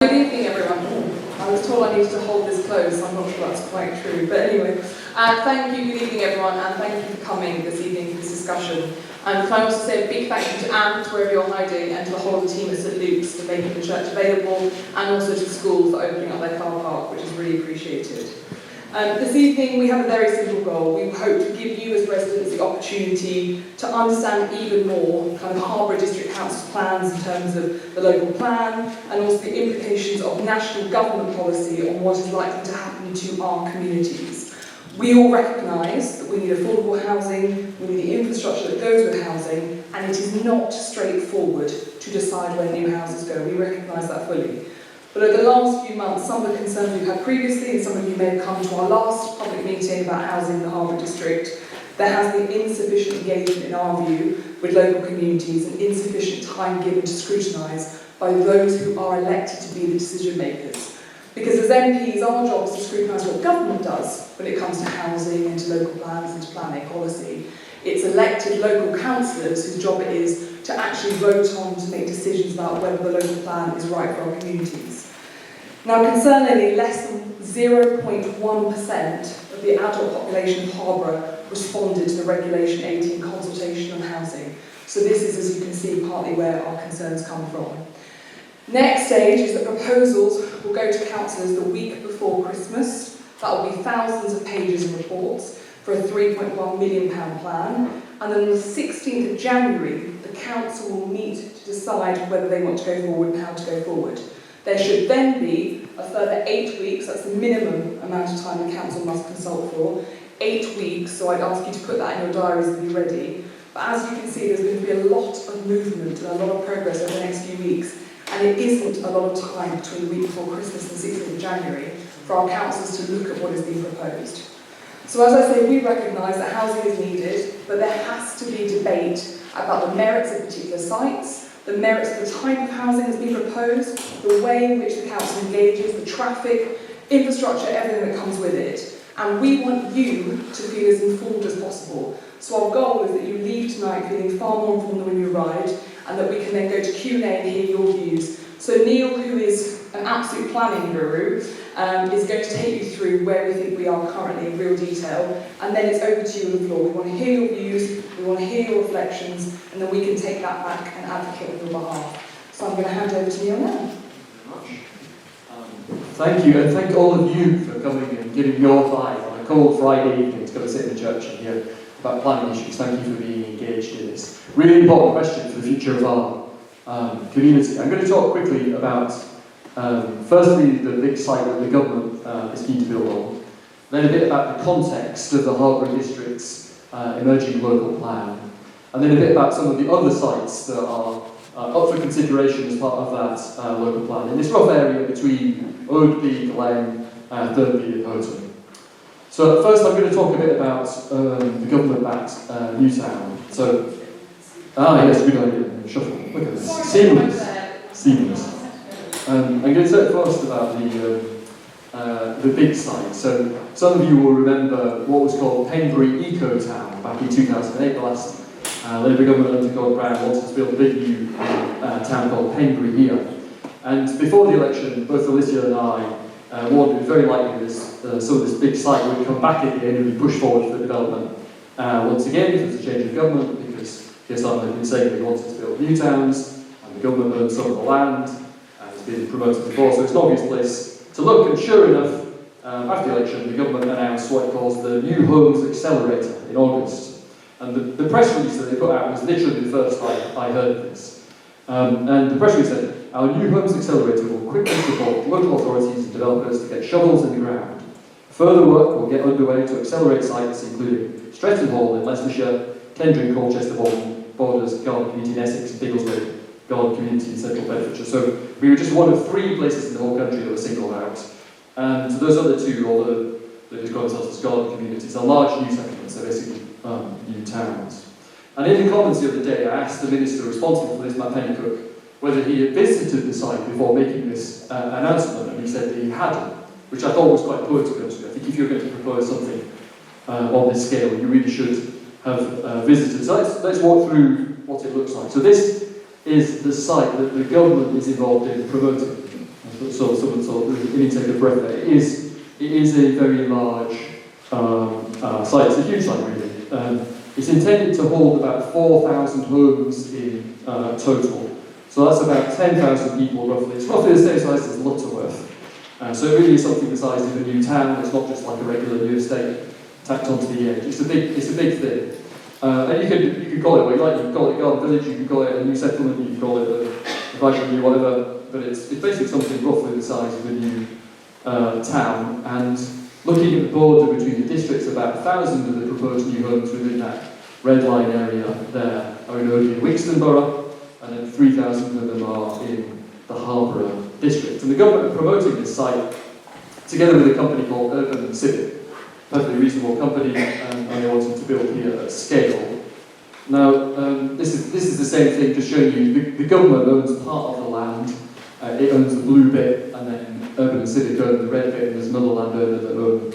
Good evening, everyone. I was told I needed to hold this close, so I'm not sure that's quite true. But anyway, thank you, good evening, everyone, and thank you for coming this evening for this discussion. And can I also say a big thank you to Anne, to wherever you're hiding, and to the whole of the team at St Luke's for making the church available, and also to the school for opening up their car park, which is really appreciated. This evening we have a very simple goal. We hope to give you as residents the opportunity to understand even more kind of Harborough District Council's plans in terms of the local plan and also the implications of national government policy on what is likely to happen to our communities. We all recognise that we need affordable housing, we need the infrastructure that goes with housing, and it is not straightforward to decide where new houses go. We recognise that fully. But over the last few months, some of the concerns we've had previously, and some of you may have come to our last public meeting about housing in the Harborough District, there has been insufficient engagement, in our view, with local communities and insufficient time given to scrutinise by those who are elected to be the decision makers. Because as MPs, our job is to scrutinise what government does when it comes to housing and to local plans and to planning policy. It's elected local councillors whose job it is to actually vote on to make decisions about whether the local plan is right for our communities. Now, concerningly, less than 0.1% of the adult population of Harborough responded to the Regulation 18 consultation on housing. So this is, as you can see, partly where our concerns come from. Next stage is that proposals will go to councillors the week before Christmas. That will be thousands of pages of reports for a £3.1 million plan. And then on the 16th of January, the council will meet to decide whether they want to go forward and how to go forward. There should then be a further 8 weeks, that's the minimum amount of time the council must consult for, 8 weeks, so I'd ask you to put that in your diaries to be ready. But as you can see, there's going to be a lot of movement and a lot of progress over the next few weeks, and it isn't a lot of time between the week before Christmas and the 16th of January for our councillors to look at what is being proposed. So as I say, we recognise that housing is needed, but there has to be debate about the merits of particular sites, the merits of the type of housing that's being proposed, the way in which the council engages, the traffic, infrastructure, everything that comes with it. And we want you to feel as informed as possible. So our goal is that you leave tonight feeling far more informed than when you arrived, and that we can then go to Q&A and hear your views. So Neil, who is an absolute planning guru, is going to take you through where we think we are currently in real detail, and then it's over to you on the floor. We want to hear your views, we want to hear your reflections, and then we can take that back and advocate on your behalf. So I'm going to hand over to Neil now. Thank you, and thank all of you for coming and giving your time on a cold Friday evening to go and sit in the church and hear about planning issues. Thank you for being engaged in this really important question for the future of our community. I'm going to talk quickly about firstly the big site that the government is keen to build on, then a bit about the context of the Harborough District's emerging local plan, and then a bit about some of the other sites that are up for consideration as part of that local plan in this rough area between Oadby, Glen, Thurnby and Houghton. So first I'm going to talk a bit about the government-backed Newtown. So, yes, good idea. Shuffle. Look at this. Seamless. I'm going to talk first about the big site. So some of you will remember what was called Penbury Eco Town back in 2008. The last Labour government under Gordon Brown wanted to build a big new town called Penbury here. And before the election, both Alicia and I warned it was very likely some of this big site would come back at the end and be pushed forward for development once again because of a change of government, because PSR had been saying they wanted to build new towns, and the government owned some of the land, and it's been promoted before, so it's an obvious place to look. And sure enough, after the election, the government announced what it calls the New Homes Accelerator in August. And the press release that they put out was literally the first I heard of this. And the press release said, "Our New Homes Accelerator will quickly support local authorities and developers to get shovels in the ground. Further work will get underway to accelerate sites including Stretton Hall in Leicestershire, Kendring, Colchester, Bolton, Borders, Garland Community in Essex, Biggleswade, Garland Community in Central Bedfordshire." So we were just one of 3 places in the whole country that were singled out. And those other 2, although they just call themselves as Garland communities, are large new settlements, so basically new towns. And in the Commons the other day, I asked the minister responsible for this, Matt Pennycook, whether he had visited the site before making this announcement, and he said that he hadn't, which I thought was quite poor, to be honest with you. I think if you're going to propose something on this scale, you really should have visited. So let's walk through what it looks like. So this is the site that the government is involved in promoting. someone sort of an intake of breath there. It is a very large site. It's a huge site, really. It's intended to hold about 4,000 homes in total. So that's about 10,000 people, roughly. It's roughly the same size as Lutterworth. So it really is something the size of a new town. It's not just like a regular new estate tacked onto the edge. It's a big thing. And you could call it what you like. You could call it a garden village, you could call it a new settlement, you could call it a vibrant new whatever. But it's basically something roughly the size of a new town. And looking at the border between the districts, about 1,000 of the proposed new homes within that red line area there are in Erdby and Wixton Borough, and then 3,000 of them are in the Harborough district. And the government are promoting this site together with a company called Urban Civic, a perfectly reasonable company, and they wanted to build here at scale. Now, this is the same thing, just showing you the government owns part of the land. It owns the blue bit, and then Urban Civic own the red bit, and there's another landowner that own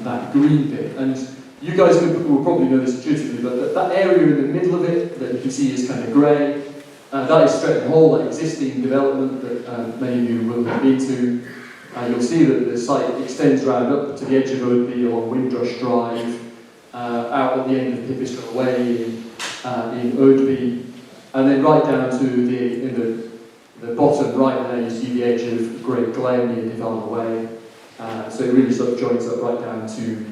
that green bit. And you guys will probably know this intuitively, but that area in the middle of it that you can see is kind of grey. That is Stretton Hall, that existing development that many of you will have been to. You'll see that the site extends round up to the edge of Erdby along Windrush Drive, out at the end of Pipistrel Way in Erdby, and then right down to the bottom right there, you see the edge of Great Glen near Nirvana Way. So it really sort of joins up right down to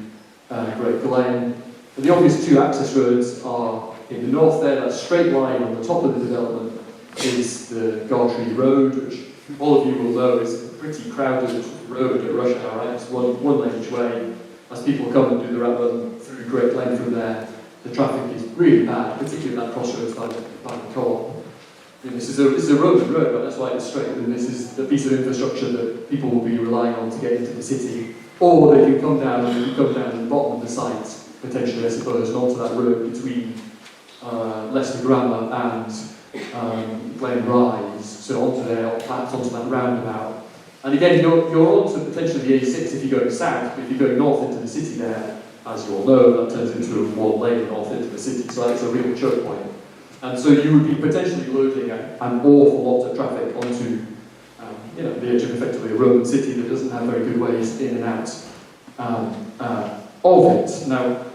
Great Glen. And the obvious two access roads are in the north there. That straight line on the top of the development is the Gartree Road, which all of you will know is a pretty crowded road at rush hour, right? It's one lane each way. As people come and do the route run through Great Glen from there, the traffic is really bad, particularly at that crossroads by the co-op. This is a Roman road, but that's why it's straight, and this is the piece of infrastructure that people will be relying on to get into the city. Or they can come down the bottom of the site, potentially, I suppose, and onto that road between Leicester Grammar and Glen Rise, so onto there, perhaps onto that roundabout. And again, you're onto potentially the A6 if you're going south, but if you're going north into the city there, as you all know, that turns into a one lane north into the city, so that's a real choke point. And so you would be potentially loading an awful lot of traffic onto the edge of effectively a Roman city that doesn't have very good ways in and out of it. Now,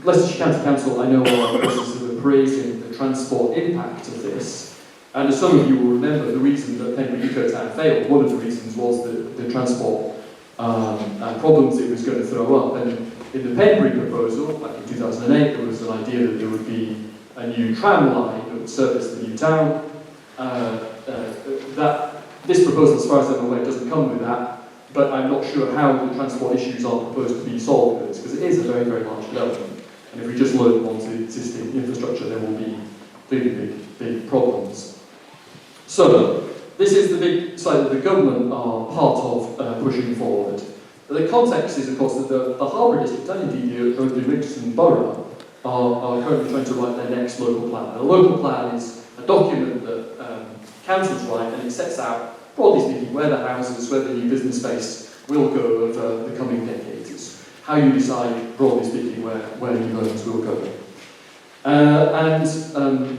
Leicestershire County Council, I know, are in the process of appraising the transport impact of this. And as some of you will remember, the reason that Penbury Ecotown failed, one of the reasons was the transport problems it was going to throw up. And in the Penbury proposal, back in 2008, there was an idea that there would be a new tram line that would service the new town. This proposal, as far as I'm aware, doesn't come with that, but I'm not sure how the transport issues are proposed to be solved with this, because it is a very, very large development. And if we just load them onto existing infrastructure, there will be clearly big problems. So, this is the big site that the government are part of pushing forward. The context is, of course, that the Harbour District and indeed the Wixton Borough are currently trying to write their next local plan. And a local plan is a document that councils write, and it sets out, broadly speaking, where the houses, where the new business space will go over the coming decades. It's how you decide, broadly speaking, where new homes will go. I'm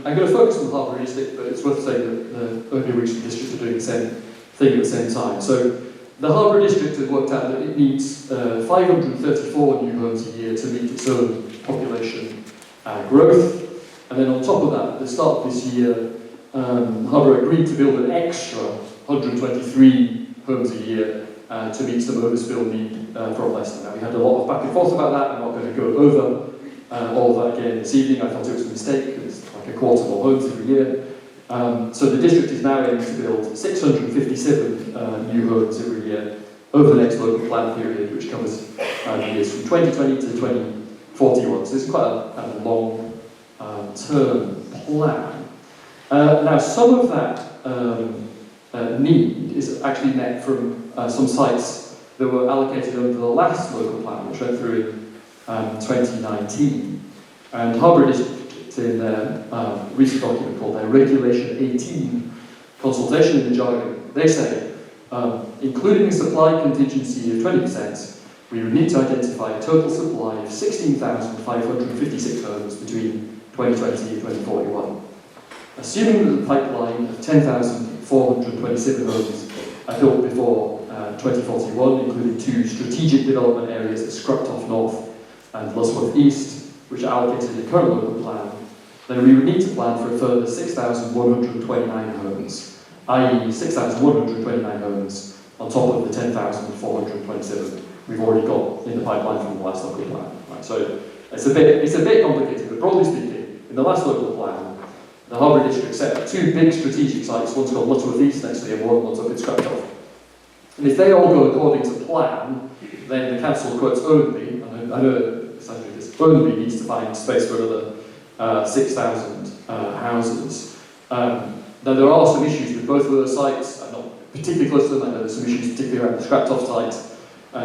going to focus on the Harbour District, but it's worth saying that the Erdby and Wixton districts are doing the same thing at the same time. So the Harbour District has worked out that it needs 534 new homes a year to meet its own population growth. And then on top of that, at the start of this year, Harbour agreed to build an extra 123 homes a year to meet some overspill need from Leicester. Now, we had a lot of back and forth about that. I'm not going to go over all of that again this evening. I thought it was a mistake. It's like a quarter more homes every year. So the district is now aiming to build 657 new homes every year over the next local plan period, which covers the years from 2020 to 2041. So it's quite a long-term plan. Now, some of that need is actually met from some sites that were allocated under the last local plan, which went through in 2019. And Harbour District, in their recent document called their Regulation 18 consultation in the jargon, they say, including a supply contingency of 20%, we would need to identify a total supply of 16,556 homes between 2020 and 2041. Assuming that the pipeline of 10,000 427 homes are built before 2041, including 2 strategic development areas at Scruptoft North and Lusworth East, which are allocated in the current local plan, then we would need to plan for a further 6,129 homes, i.e. 6,129 homes on top of the 10,427 we've already got in the pipeline from the last local plan. Right, so it's a bit complicated, but broadly speaking, in the last local plan, the Harbour District set up 2 big strategic sites, one's called Lutterworth East next to the M1, one's up in Scraptoft. And if they all go according to plan, then the council quotes only, and I know essentially this only needs to find space for another 6,000 houses. Now there are some issues with both of those sites. I'm not particularly close to them. I know there's some issues particularly around the Scraptoft site.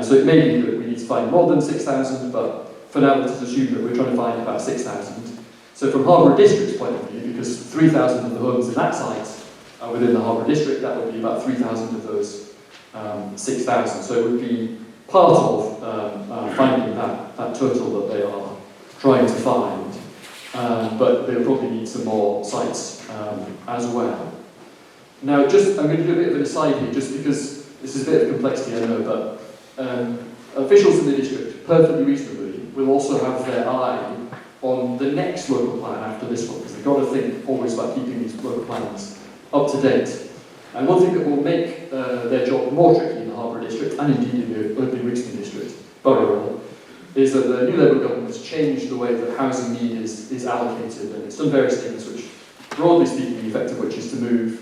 So it may be that we need to find more than 6,000, but for now let's assume that we're trying to find about 6,000. So from Harbour District's point of view, because 3,000 of the homes in that site are within the Harbour District, that would be about 3,000 of those 6,000. So it would be part of finding that total that they are trying to find. But they'll probably need some more sites as well. Now, I'm going to do a bit of an aside here, just because this is a bit of complexity, I know, but officials in the district, perfectly reasonably, will also have their eye on the next local plan after this one, because they've got to think always about keeping these local plans up to date. And one thing that will make their job more tricky in the Harbour District, and indeed in the Erdley Wixton District, borough, is that the new Labour government has changed the way that housing need is allocated, and it's done various things which, broadly speaking, the effect of which is to move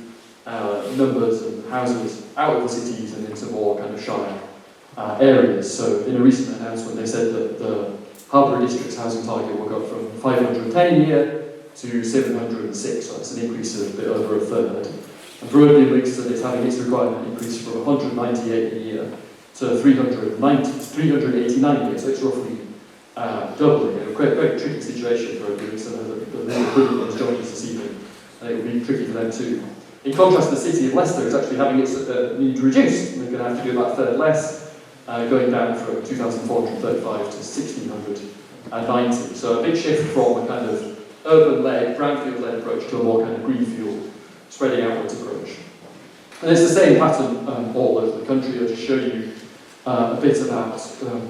numbers and houses out of the cities and into more kind of shire areas. So in a recent announcement they said that the Harbour District's housing target will go from 510 a year to 706, so that's an increase of a bit over a third. And for Erdley Wixton, it's having its requirement increased from 198 a year to 389 a year, so it's roughly doubling. A very tricky situation for Erdley Wixton. The Labour is joining us this evening, and it will be tricky for them too. In contrast, the city of Leicester is actually having its need reduced. They're going to have to do about a third less, going down from 2,435 to 1,690. So a big shift from a kind of urban-led, brownfield-led approach to a more kind of greenfield, spreading outwards approach. And it's the same pattern all over the country. I'll just show you a bit about the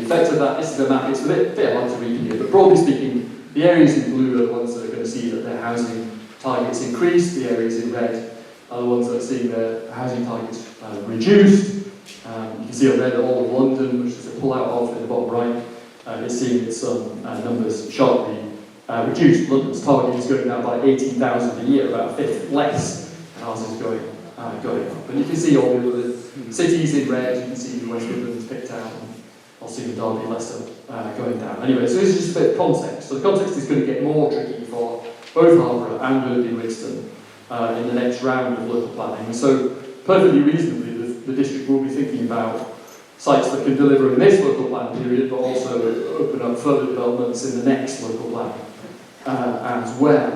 effect of that. This is a map. It's a bit hard to read here, but broadly speaking, the areas in blue are the ones that are going to see that their housing targets increased. The areas in red are the ones that are seeing their housing targets reduced. You can see on there that all of London, which is a pull-out of in the bottom right, is seeing its numbers sharply reduced. London's target is going down by 18,000 a year, about a fifth less, and ours is going up. And you can see all the other cities in red. You can see the West Midlands picked out, and also the Derby, Leicester going down. Anyway, so this is just a bit of context. So the context is going to get more tricky for both Harbour and Erdley Wixton in the next round of local planning. And so, perfectly reasonably, the district will be thinking about sites that can deliver in this local plan period, but also open up further developments in the next local plan as well.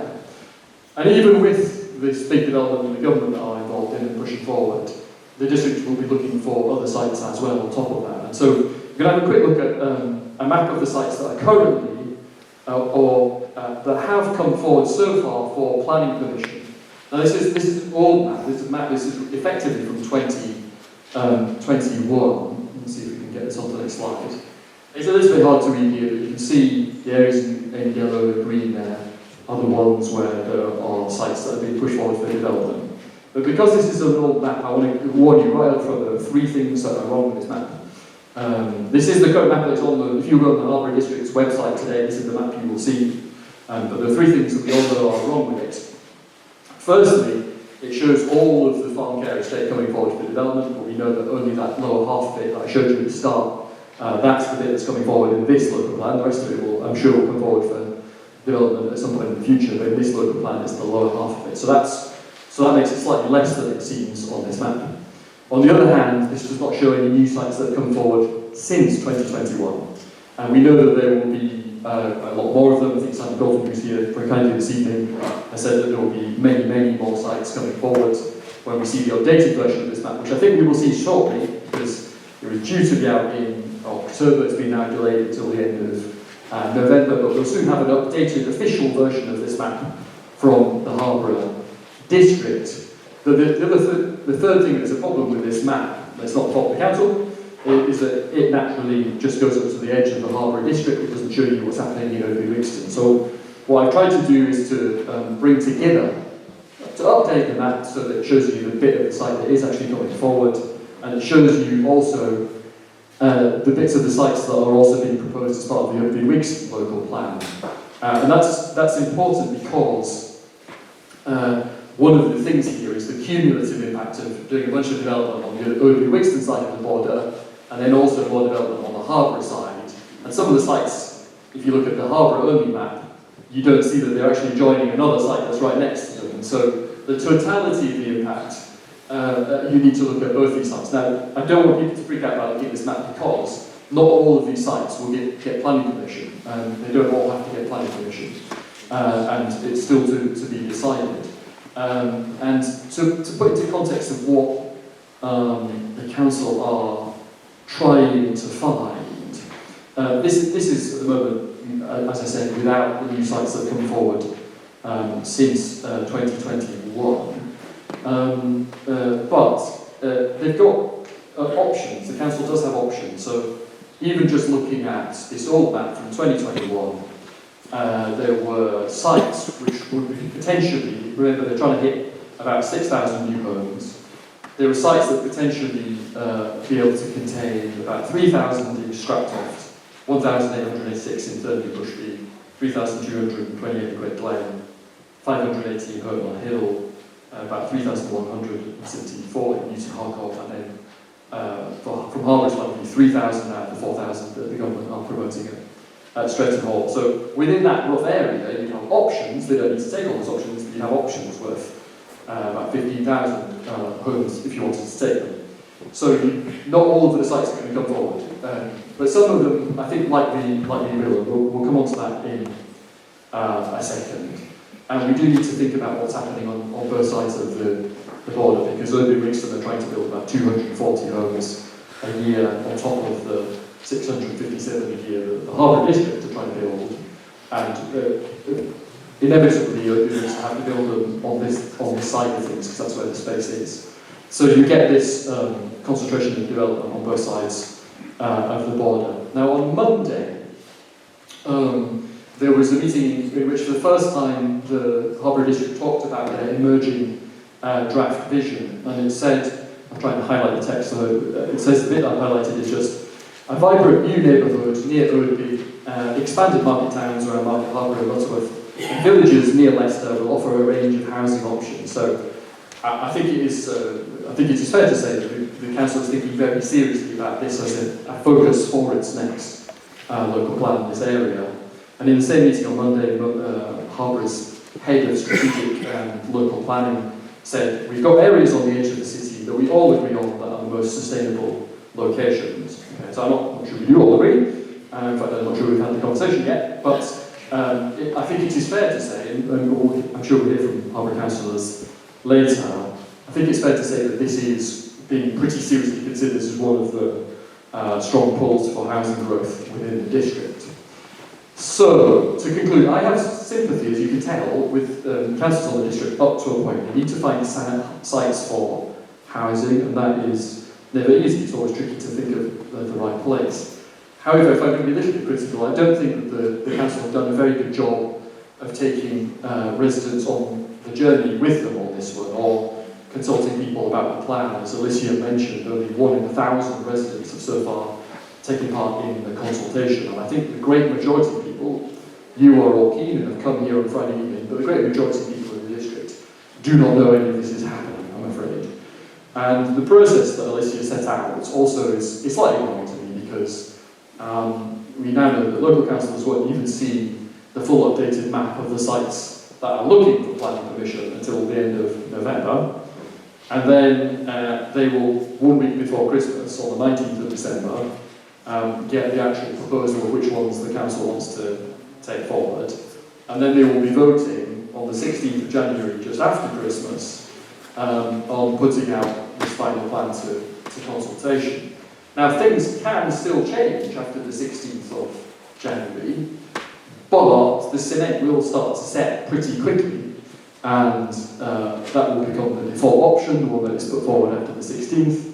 And even with this big development that the government are involved in and pushing forward, the district will be looking for other sites as well on top of that. And so we're going to have a quick look at a map of the sites that are currently that have come forward so far for planning permission. Now this is an old map. This is effectively from 2021. Let's see if we can get this onto the next slide. It's a little bit hard to read here, but you can see the areas in yellow and green there are the ones where there are sites that are being pushed forward for development. But because this is an old map, I want to warn you right up front, there are 3 things that are wrong with this map. This is the current map that's if you go on the Harbour District's website today, this is the map you will see. But there are 3 things that we all know are wrong with it. Firstly, it shows all of the farm care estate coming forward for development, but we know that only that lower half of it that I showed you at the start, that's the bit that's coming forward in this local plan. The rest of it will, I'm sure, will come forward for development at some point in the future, but in this local plan it's the lower half of it. So that makes it slightly less than it seems on this map. On the other hand, this does not show any new sites that have come forward since 2021. And we know that there will be a lot more of them. I think Simon Dalton, who's here for kindly this evening, has said that there will be many, many more sites coming forward when we see the updated version of this map, which I think we will see shortly, because it was due to be out in October. It's been now delayed until the end of November, but we'll soon have an updated official version of this map from the Harbour District. The third thing that's a problem with this map, that's not the fault of the council, is that it naturally just goes up to the edge of the Harbour district. It doesn't show you what's happening in Oadby Wixton. So what I've tried to do is to bring together, to update the map so that it shows you the bit of the site that is actually going forward, and it shows you also the bits of the sites that are also being proposed as part of the Oadby Wixton local plan. And that's important because one of the things here is the cumulative impact of doing a bunch of development on the Oadby Wixton side of the border, and then also more development on the harbour side. And some of the sites, if you look at the harbour-only map, you don't see that they're actually joining another site that's right next to them. And so the totality of the impact, you need to look at both these sites. Now, I don't want people to freak out about looking at this map because not all of these sites will get planning permission. They don't all have to get planning permission. And it's still to be decided. And to put into context of what the council are trying to find, this is at the moment, as I said, without the new sites that have come forward since 2021. But they've got options. The council does have options. So even just looking at this old map from 2021, there were sites which would potentially, remember they're trying to hit about 6,000 new homes. There were sites that potentially be able to contain about 3,000 in Strattoft, 1,886 in Thurnley Bushby, 3,228 in Great Glen, 518 Home on Hill, about 3,174 in Newton Harcourt, and then from Harbour's point of view, 3,000 out of the 4,000 that the government are promoting at Stretton Hall. So within that rough area, you have options. They don't need to take all those options, but you have options worth about 15,000 homes if you wanted to take them. So not all of the sites are going to come forward, but some of them, I think, like the Miller, we'll come on to that in a second. And we do need to think about what's happening on both sides of the border, because Oadby Wixton are trying to build about 240 homes a year on top of the 657 a year that the Harbour District are trying to build. And inevitably, Oadby Wixton have to build them on this side of things, because that's where the space is. So you get this concentration of development on both sides of the border. Now on Monday, there was a meeting in which for the first time the Harbour District talked about their emerging draft vision, and it said, I'm trying to highlight the text, so it says the bit I've highlighted is just a vibrant new neighbourhood near Oadby, expanded market towns around Market Harbour and Lutterworth, and villages near Leicester will offer a range of housing options. So I think it is fair to say that the council is thinking very seriously about this as a focus for its next local plan in this area. And in the same meeting on Monday, Harbour's head of strategic and local planning said, we've got areas on the edge of the city that we all agree on that are the most sustainable locations. Okay, so I'm not sure we do all agree. In fact, I'm not sure we've had the conversation yet, but I think it is fair to say, and I'm sure we'll hear from Harbour councillors later, I think it's fair to say that this is being pretty seriously considered as one of the strong pulls for housing growth within the district. So, to conclude, I have sympathy, as you can tell, with councils on the district up to a point. They need to find sites for housing, and that is never easy. It's always tricky to think of the right place. However, if I can be a little bit critical, I don't think that the council have done a very good job of taking residents on the journey with them on this one, or consulting people about the plan. As Alicia mentioned, only 1 in 1,000 residents have so far taking part in the consultation. And I think the great majority of people, you are all keen and have come here on Friday evening, but the great majority of people in the district do not know any of this is happening, I'm afraid. And the process that Alicia set out also is slightly wrong to me, because we now know that local councils won't even see the full updated map of the sites that are looking for planning permission until the end of November. And then they will, 1 week before Christmas, on the 19th of December, get the actual proposal of which ones the council wants to take forward. And then they will be voting on the 16th of January, just after Christmas, on putting out this final plan to consultation. Now, things can still change after the 16th of January, but the cement will start to set pretty quickly. and that will become the default option, the one that is put forward after the 16th.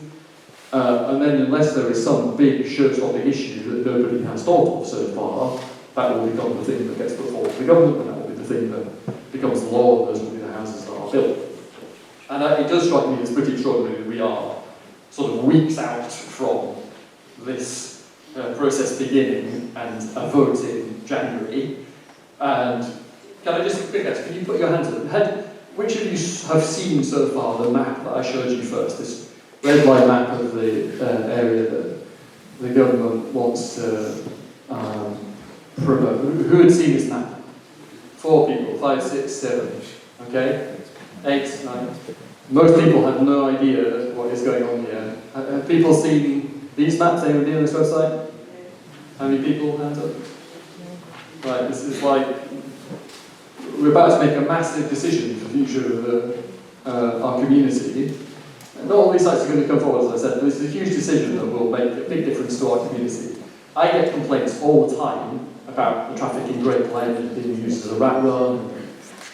And then unless there is some big show-stopping issue that nobody has thought of so far, that will become the thing that gets put forward to the government, and that will be the thing that becomes the law, and those will be the houses that are built. And it does strike me as pretty extraordinary that we are sort of weeks out from this process beginning and a vote in January. And can I just quickly ask, can you put your hands up? Which of you have seen so far the map that I showed you first, this red line map of the area that the government wants to promote? Who had seen this map? 4 people, 5, 6, 7, okay? 8, 9. Most people have no idea what is going on here. Have people seen these maps? Anybody on this website? How many people? Hands up. Right, this is like, we're about to make a massive decision for the future of our community. And not all these sites are going to come forward, as I said, but this is a huge decision that will make a big difference to our community. I get complaints all the time about the traffic in Great Glen being used as a rat run,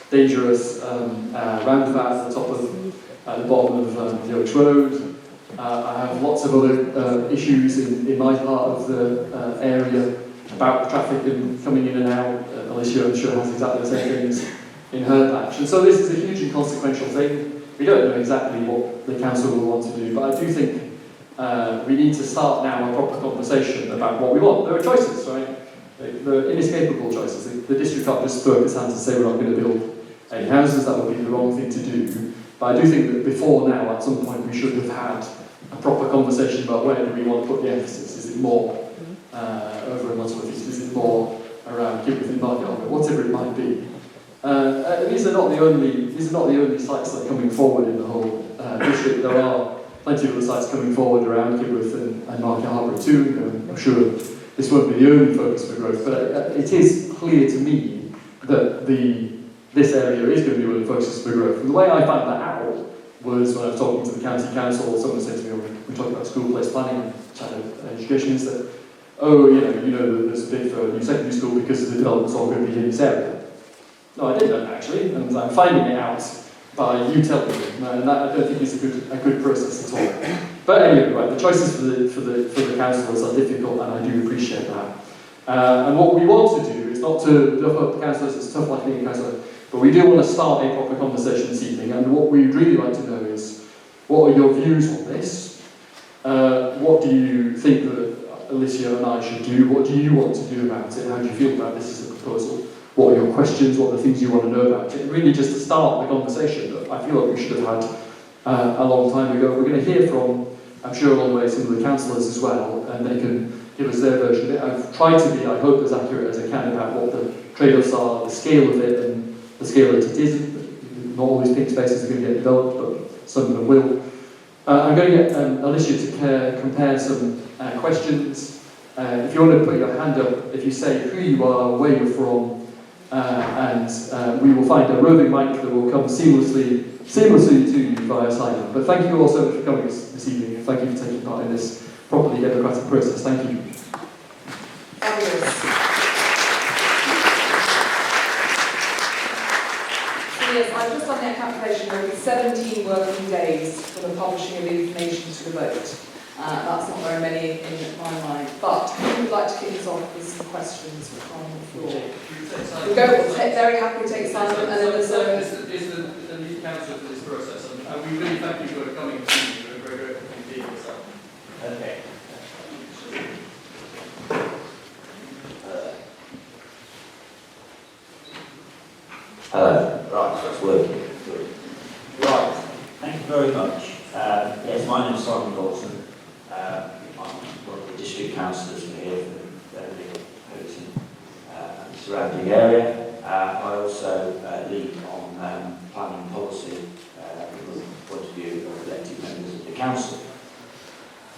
dangerous roundabout at the top of, at the bottom of the Oaks Road. I have lots of other issues in my part of the area about the traffic and coming in and out. Alicia, I'm sure, has exactly the same things in her patch. And so this is a huge and consequential thing. We don't know exactly what the council will want to do, but I do think we need to start now a proper conversation about what we want. There are choices, right? They're inescapable choices. The district can't just throw up its hands and say we're not going to build any houses. That would be the wrong thing to do. But I do think that before now, at some point, we should have had a proper conversation about where do we want to put the emphasis. Is it more over in Lutterworth East? Is it more around Kibworth and Market Harbour? Whatever it might be. These are not the only sites that are coming forward in the whole district. There are plenty of other sites coming forward around Kibworth and Market Harbour too. I'm sure this won't be the only focus for growth, but it is clear to me that this area is going to be one of the focuses for growth. And the way I found that out was when I was talking to the county council. Someone said to me, when we talked about school place planning, education minister, oh, you know, there's a bid for a new secondary school because the development's all going to be in this area. No, I didn't know that actually, and I'm finding it out by you telling me, and that I don't think is a good process at all. But anyway, right, the choices for the councillors are difficult, and I do appreciate that. And what we want to do is not to duff up councillors. It's tough like being a councillor, but we do want to start a proper conversation this evening. And what we'd really like to know is, what are your views on this? What do you think that Alicia and I should do? What do you want to do about it? How do you feel about this as a proposal? What are your questions? What are the things you want to know about it? Really just to start the conversation that I feel like we should have had a long time ago. We're going to hear from, I'm sure along the way, some of the councillors as well, and they can give us their version of it. I've tried to be, I hope, as accurate as I can about what the trade-offs are, the scale of it, and the scale that it isn't. Not all these pink spaces are going to get developed, but some of them will. I'm going to get Alicia to compare some questions. If you want to put your hand up, if you say who you are, where you're from, and we will find a roving mic that will come seamlessly to you via sign-up. But thank you all so much for coming this evening, and thank you for taking part in this properly democratic process. Thank you. Fabulous. So yes, I've just done the calculation. There will be 17 working days for the publishing of information to the vote. That's not very many in my mind. But who would like to kick us off with some questions from the floor? We'll go very happy to take Simon, and then there's the lead counsel for this process, and we really thank you for coming to me. We're very grateful for being here. Okay. Hello. Right, that's working. Good. Right, thank you very much. Yes, my name is Simon Dawson. I'm one of the district councillors here for Beverley, Houghton, and the surrounding area. I also lead on planning policy from the point of view of elected members of the council.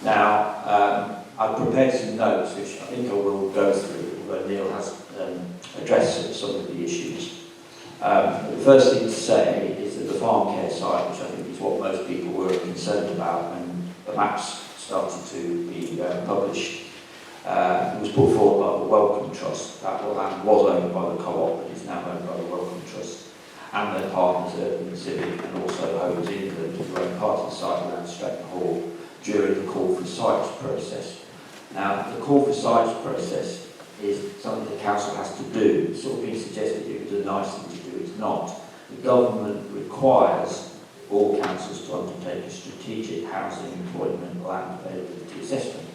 Now, I've prepared some notes which I think I will go through, where Neil has addressed some of the issues. The first thing to say is that the farm care site, which I think is what most people were concerned about when the maps started to be published, was put forward by the Wellcome Trust. That land was owned by the Co-op, but is now owned by the Wellcome Trust. and their partners Urban and Civic, and also Homes England, who own part of the site around Stretton Hall during the call for sites process. Now, the call for sites process is something the council has to do. It's sort of been suggested it was a nice thing to do. It's not. The government requires all councils to undertake a strategic housing, employment, land availability assessment.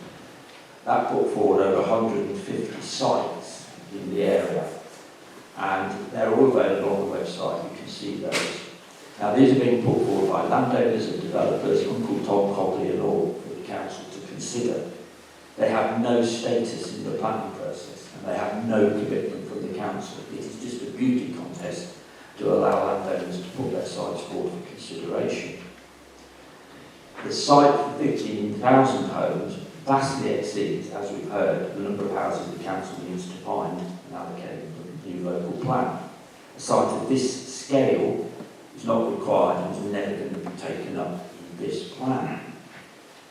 That put forward over 150 sites in the area, and they're all available on the website. You can see those. Now, these are being put forward by landowners and developers, Uncle Tom, Copley and all, for the council to consider. They have no status in the planning process, and they have no commitment from the council. It is just a beauty contest to allow landowners to put their sites forward for consideration. The site for 15,000 homes vastly exceeds, as we've heard, the number of houses the council needs to find and allocate the new local plan. A site of this scale is not required and is never going to be taken up in this plan.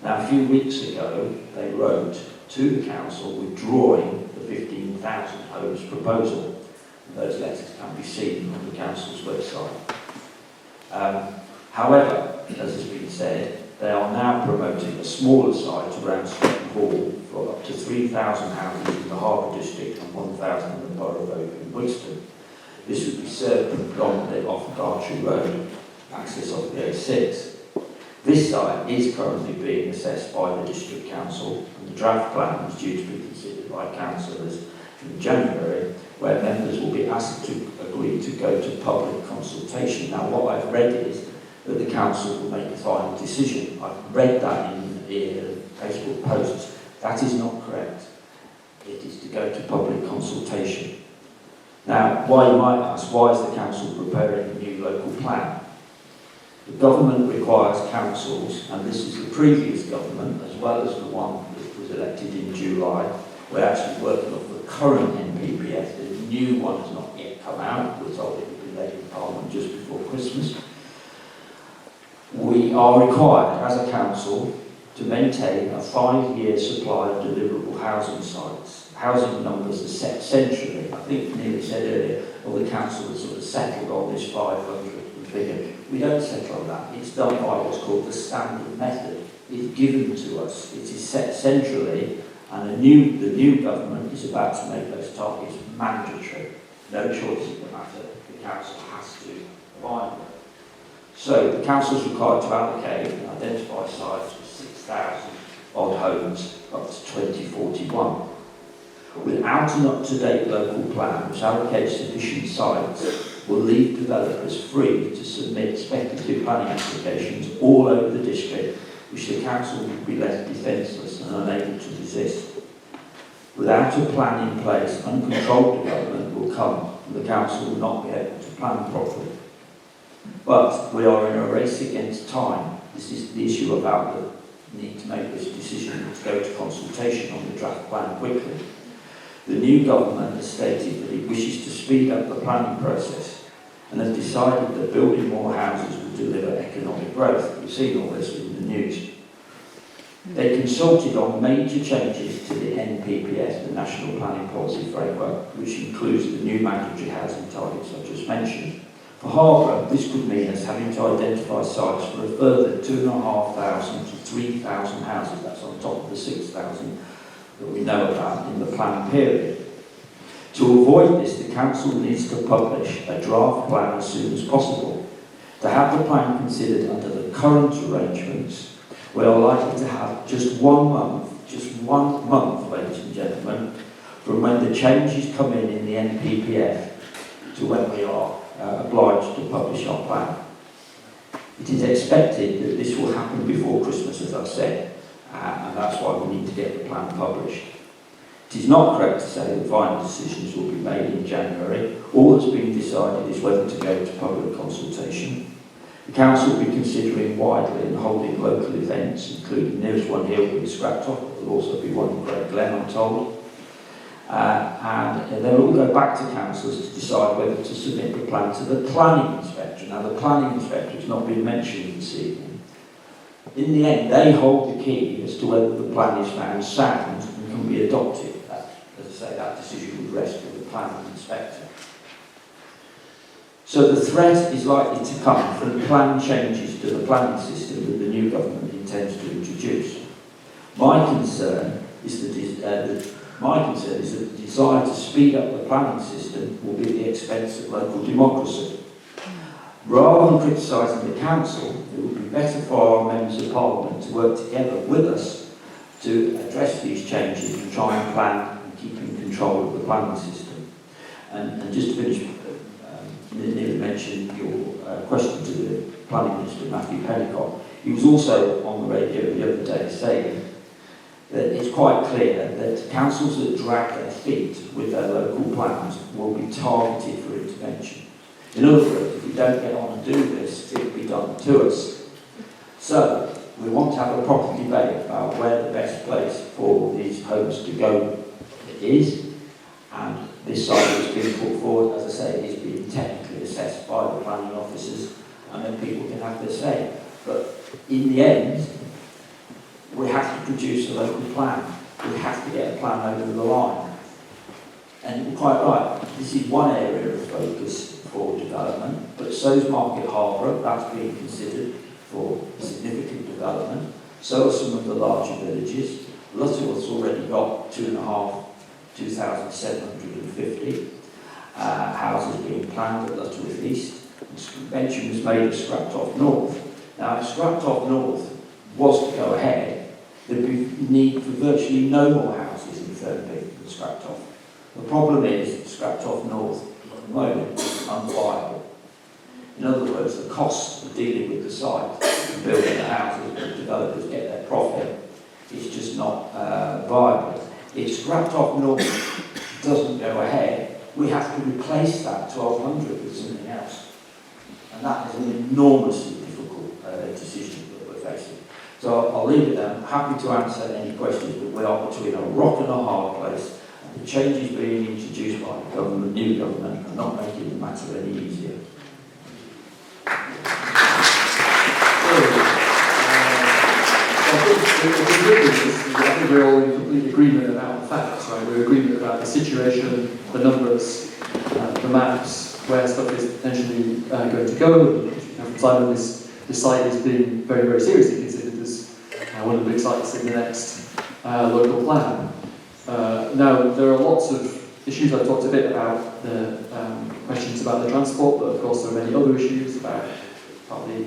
Now, a few weeks ago, they wrote to the council withdrawing the 15,000 homes proposal. And those letters can be seen on the council's website. However, as has been said, they are now promoting a smaller site around Stretton Hall for up to 3,000 houses in the Harbour District and 1,000 in the Borough of Oak in Wigston. This would be served predominantly off Gartree Road, access off the A6. This site is currently being assessed by the District Council, and the draft plan is due to be considered by councillors in January, where members will be asked to agree to go to public consultation. Now, what I've read is that the council will make a final decision. I've read that in Facebook posts. That is not correct. It is to go to public consultation. Now, why you might ask, why is the council preparing a new local plan? The government requires councils, and this is the previous government as well as the one that was elected in July. We're actually working off the current NPPF. The new one has not yet come out. We're told it will be laid in Parliament just before Christmas. We are required as a council to maintain a 5-year supply of deliverable housing sites. Housing numbers are set centrally. I think Neil said earlier, well, the council has sort of settled on this 500 figure. We don't settle on that. It's done by what's called the standard method. It's given to us. It is set centrally, and the new government is about to make those targets mandatory. No choice in the matter. The council has to abide them. So the council is required to allocate and identify sites for 6,000 odd homes up to 2041. Without an up-to-date local plan which allocates sufficient sites, will leave developers free to submit speculative planning applications all over the district, which the council will be left defenceless and unable to resist. Without a plan in place, uncontrolled development will come, and the council will not be able to plan properly. But we are in a race against time. This is the issue about the need to make this decision to go to consultation on the draft plan quickly. The new government has stated that it wishes to speed up the planning process and has decided that building more houses will deliver economic growth. We've seen all this in the news. They consulted on major changes to the NPPF, the National Planning Policy Framework, which includes the new mandatory housing targets I just mentioned. For Harborough, this could mean us having to identify sites for a further 2,500 to 3,000 houses. That's on top of the 6,000 that we know about in the plan period. To avoid this, the council needs to publish a draft plan as soon as possible. To have the plan considered under the current arrangements, we are likely to have just 1 month, ladies and gentlemen, from when the changes come in the NPPF to when we are obliged to publish our plan. It is expected that this will happen before Christmas, as I've said, and that's why we need to get the plan published. It is not correct to say that final decisions will be made in January. All that's been decided is whether to go to public consultation. The council will be considering widely and holding local events, including the nearest one here will be Scraptop. There will also be one in Great Glen, I'm told. And they'll all go back to councils to decide whether to submit the plan to the planning inspector. Now, the planning inspector has not been mentioned this evening. In the end, they hold the key as to whether the plan is found sound and can be adopted. As I say, that decision would rest with the planning inspector. So the threat is likely to come from plan changes to the planning system that the new government intends to introduce. My concern is that the desire to speed up the planning system will be at the expense of local democracy. Rather than criticising the council, it would be better for our members of parliament to work together with us to address these changes and try and plan and keep in control of the planning system. And just to finish, Neil mentioned your question to the Planning Minister, Matthew Pennicott. He was also on the radio the other day saying that it's quite clear that councils that drag their feet with their local plans will be targeted for intervention. In other words, if we don't get on and do this, it will be done to us. So, we want to have a proper debate about where the best place for these homes to go is, and this site that's been put forward, as I say, is being technically assessed by the planning officers, and then people can have their say. But in the end, we have to produce a local plan. We have to get a plan over the line. And you're quite right, this is one area of focus for development, but so is Market Harbour, that's being considered for significant development. So are some of the larger villages. Lutterworth's already got 2,750 houses being planned at Lutterworth East. Mention was made of Scraptoft North. Now, if Scraptoft North was to go ahead, there'd be need for virtually no more houses in Fernby than Scraptoft. The problem is that Scraptoft North at the moment is unviable. In other words, the cost of dealing with the site, and building the houses, and the developers get their profit, is just not viable. If Scraptoft North doesn't go ahead, we have to replace that 1,200 with something else. And that is an enormously difficult decision that we're facing. So I'll leave it there. I'm happy to answer any questions, but we are between a rock and a hard place. And the changes being introduced by the government, new government, are not making the matter any easier. I think we're all in complete agreement about the facts, right? We're in agreement about the situation, the numbers, the maps, where stuff is potentially going to go. From Simon, this site is being very, very seriously considered as one of the big sites in the next local plan. Now, there are lots of issues. I've talked a bit about the questions about the transport, but of course there are many other issues about partly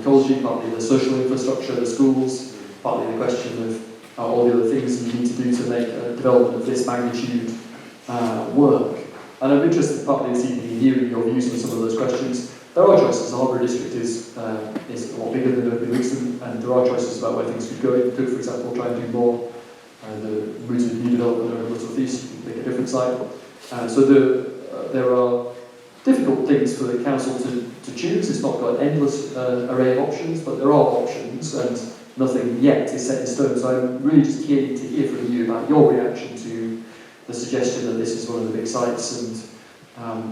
ecology, partly the social infrastructure, the schools, partly the question of all the other things you need to do to make a development of this magnitude work. And I'm interested partly this evening in hearing your views on some of those questions. There are choices. The Harbour District is a lot bigger than Oakley Wigston, and there are choices about where things could go. You could, for example, try and do more. The route of new development around Lutterworth East, pick a different site. So there are difficult things for the council to choose. It's not got an endless array of options, but there are options, and nothing yet is set in stone. So I'm really just keen to hear from you about your reaction to the suggestion that this is one of the big sites, and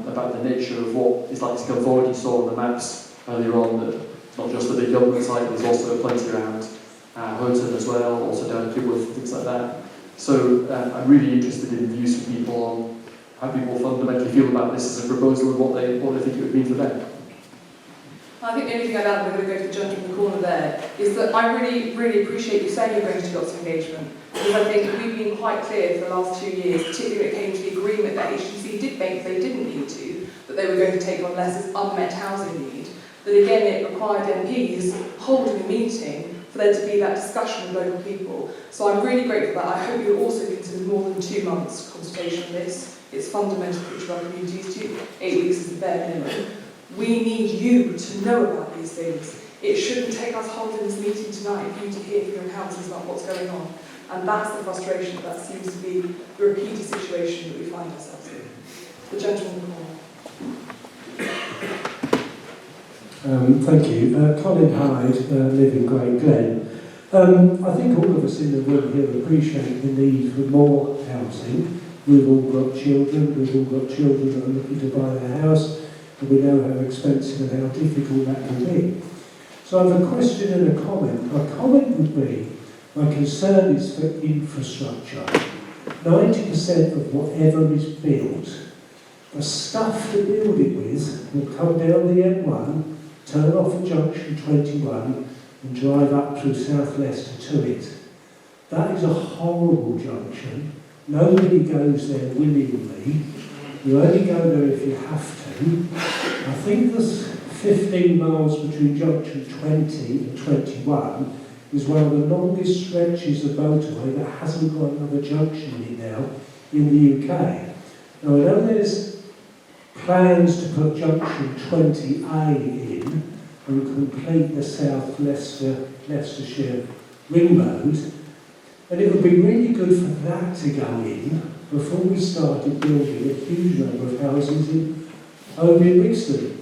about the nature of what is likely to come forward. You saw on the maps earlier on that it's not just the big government site, there's also plenty around Houghton as well, also down in Kibworth, things like that. So I'm really interested in views from people on how people fundamentally feel about this as a proposal and what they think it would mean for them. I think the only thing I'd add, we're going to go to the gentleman in the corner there, is that I really, really appreciate you saying you're going to do lots of engagement, because I think we've been quite clear for the last 2 years, particularly when it came to the agreement that HDC did make if they didn't need to, that they were going to take on less as unmet housing need, that again it required MPs holding a meeting for there to be that discussion with local people. So I'm really grateful for that. I hope you'll also consider more than 2 months consultation on this. It's fundamental for each of our communities too. 8 weeks is the bare minimum. We need you to know about these things. It shouldn't take us holding this meeting tonight for you to hear from your own houses about what's going on. And that's the frustration that seems to be the repeated situation that we find ourselves in. The gentleman in the corner. Thank you. Colin Hyde, live in Great Glen. I think all of us in the room here appreciate the need for more housing. We've all got children that are looking to buy a house, and we know how expensive and how difficult that can be. So I have a question and a comment. My comment would be, my concern is for infrastructure. 90% of whatever is built the stuff to build it with will come down the M1, turn off at junction 21 and drive up through South Leicester to it. That is a horrible junction. Nobody goes there willingly. You only go there if you have to. I think there's 15 miles between junction 20 and 21 is one of the longest stretches of motorway that hasn't got another junction in it now in the UK. Now I know there's plans to put junction 20A in and complete the South Leicestershire ring road, and it would be really good for that to go in before we started building a huge number of houses in Oaby and Brixton.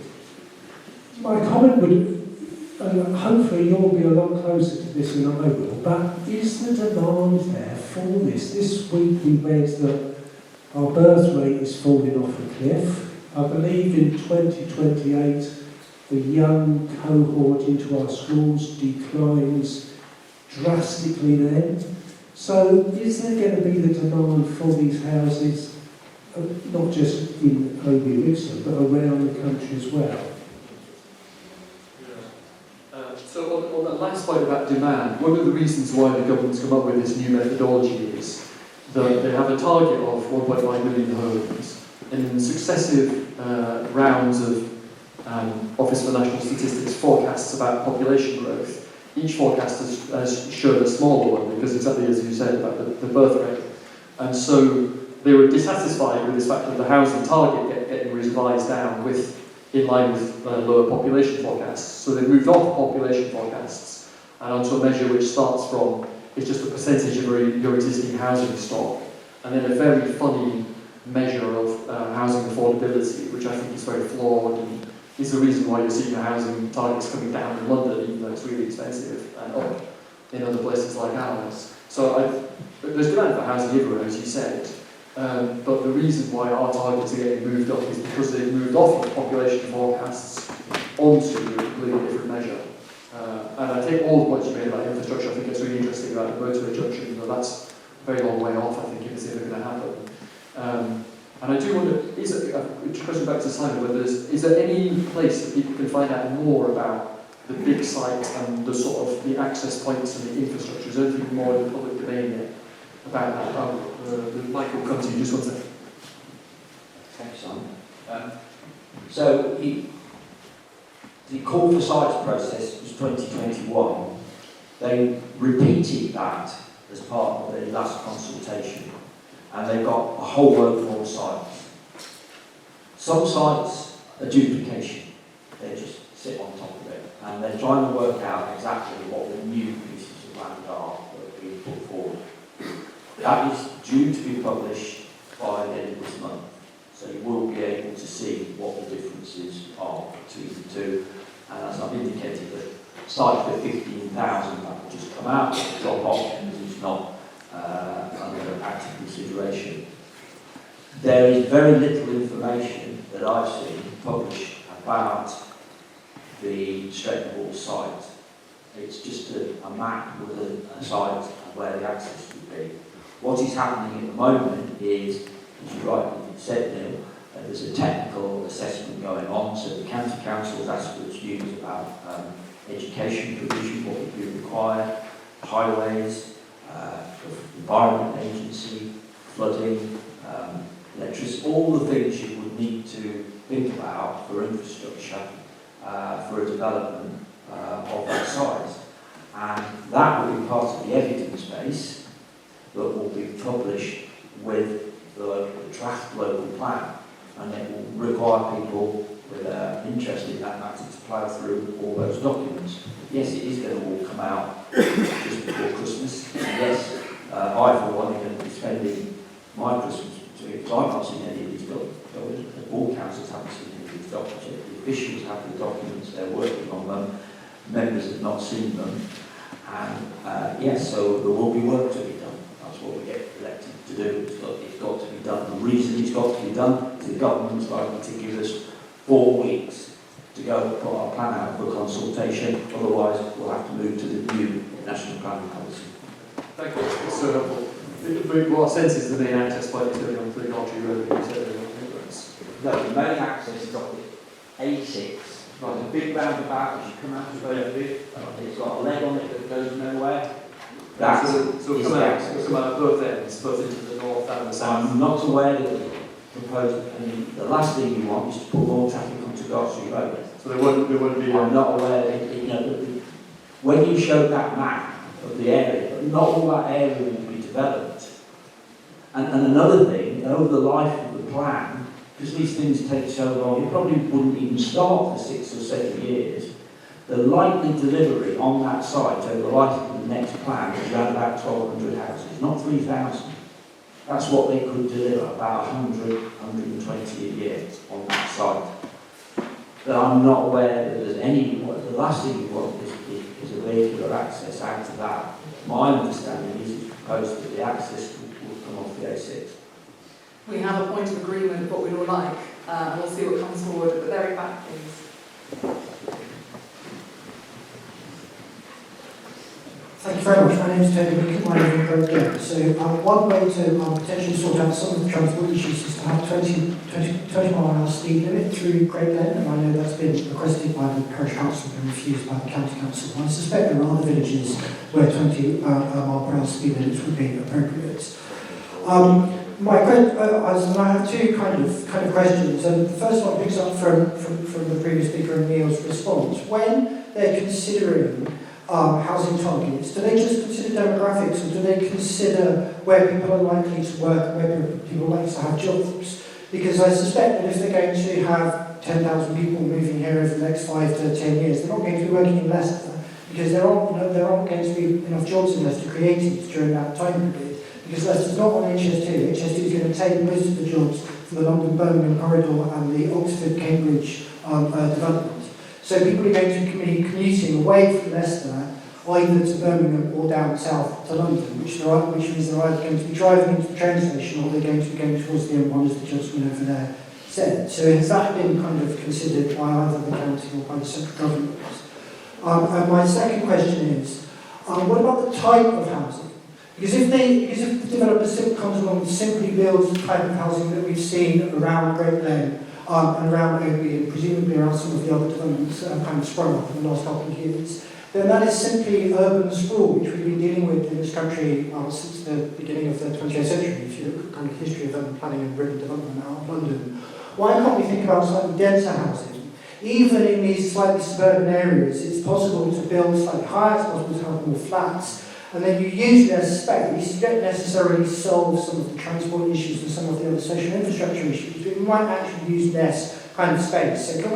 My comment would, hopefully you'll be a lot closer to this than I will, but is the demand there for this? This week we read that our birth rate is falling off a cliff. I believe in 2028 the young cohort into our schools declines drastically then. So is there going to be the demand for these houses, not just in Oaby and Brixton, but around the country as well? So on that last point about demand, one of the reasons why the government's come up with this new methodology is that they have a target of 1.5 million homes, and in successive rounds of Office for National Statistics forecasts about population growth, each forecast has shown a smaller one, because exactly as you said about the birth rate. And so they were dissatisfied with this fact that the housing target getting revised down in line with lower population forecasts. So they moved off population forecasts and onto a measure which starts from, it's just a percentage of your existing housing stock, and then a very funny measure of housing affordability, which I think is very flawed and is the reason why you're seeing the housing targets coming down in London, even though it's really expensive, and up in other places like ours. So there's demand for housing everywhere, as you said, but the reason why our targets are getting moved up is because they've moved off of population forecasts onto a completely different measure. And I take all the points you made about infrastructure. I think it's really interesting about the motorway junction, but that's a very long way off, I think, if it's ever going to happen. And I do wonder, question back to Simon, whether is there any place that people can find out more about the big site and the sort of the access points and the infrastructure? Is there anything more in the public domain yet about that? Michael, come to you just one second. Thanks, Simon. So the call for sites process was 2021. They repeated that as part of their last consultation, and they've got a whole load more sites. Some sites are duplication. They just sit on top of it, and they're trying to work out exactly what the new pieces of land are that are being put forward. That is due to be published by the end of this month, so you will be able to see what the differences are between the two. And as I've indicated, the site for 15,000 that will just come out, drop off, and it's not under active consideration. There is very little information that I've seen published about the Stretton Hall site. It's just a map with a site and where the access would be. What is happening at the moment is, as you rightly said, Neil, there's a technical assessment going on, so the county council has asked for its views about education provision, what would be required, highways, environment agency, flooding, electricity, all the things you would need to think about for infrastructure, for a development of that size. And that will be part of the evidence base that will be published with the draft local plan, and it will require people with interest in that matter to plough through all those documents. Yes, it is going to all come out just before Christmas. And yes, I for one am going to be spending my Christmas doing it, because I've not seen any of these documents. The board councils haven't seen any of these documents. The officials have the documents, they're working on them. Members have not seen them. And yes, so there will be work to be done. That's what we get elected to do. It's got to be done. The reason it's got to be done is the government's likely to give us 4 weeks to go put our plan out for consultation. Otherwise, we'll have to move to the new national planning policy. Thank you. It's so helpful. What our sense is the main access point is going on through Gartree Road, as you said earlier. No, the main access is off the A6. There's a big roundabout as you come out of Overview. It's got a leg on it that goes nowhere. That's so is come the out, access. come out both ends, both into the north and the south. I'm not aware that the proposed, and the last thing you want is to put more traffic onto Gartree Road. So there wouldn't be. I'm not aware that, when you showed that map of the area, but not all that area will be developed. And another thing, over the life of the plan, because these things take so long, it probably wouldn't even start for 6 or 7 years. The likely delivery on that site over the life of the next plan is around about 1,200 houses, not 3,000. That's what they could deliver, about 100, 120 a year on that site. But I'm not aware that there's any, the last thing you want is a vehicular access out of that. My understanding is it's proposed that the access will come off the A6. We have a point of agreement, what we'd all like, and we'll see what comes forward. But there, back, please. Thank you very much. My name is Tony Wickett. I live in Grove Glen. So one way to potentially sort out some of the transport issues is to have 20 mile an hour speed limit through Great Glen, and I know that's been requested by the parish council and refused by the county council. And I suspect there are other villages where 20 mile per hour speed limits would be appropriate. I have two kind of questions, and the first one picks up from the previous speaker and Neil's response. When they're considering housing targets, do they just consider demographics, or do they consider where people are likely to work and where people are likely to have jobs? Because I suspect that if they're going to have 10,000 people moving here over the next 5 to 10 years, they're not going to be working in Leicester, because there aren't going to be enough jobs in Leicester created during that time period. Because Leicester's not on HS2. HS2 is going to take most of the jobs for the London-Birmingham corridor and the Oxford-Cambridge development. So people are going to be commuting away from Leicester, either to Birmingham or down south to London, which means they're either going to be driving into the train station or they're going to be going towards the M1, as the gentleman over there said. So has that been kind of considered by either the county or by the central government? And my second question is, what about the type of housing? Because if the developer comes along and simply builds the type of housing that we've seen around Great Glen and around Oakley and presumably around some of the other developments that have kind of sprung up in the last couple of years, then that is simply urban sprawl, which we've been dealing with in this country since the beginning of the 20th century. If you look at the kind of history of urban planning and urban development out of London, why can't we think about slightly denser housing? Even in these slightly suburban areas, it's possible to build slightly higher, it's possible to have more flats, and then you use less space. You don't necessarily solve some of the transport issues and some of the other social infrastructure issues, but you might actually use less kind of space. So can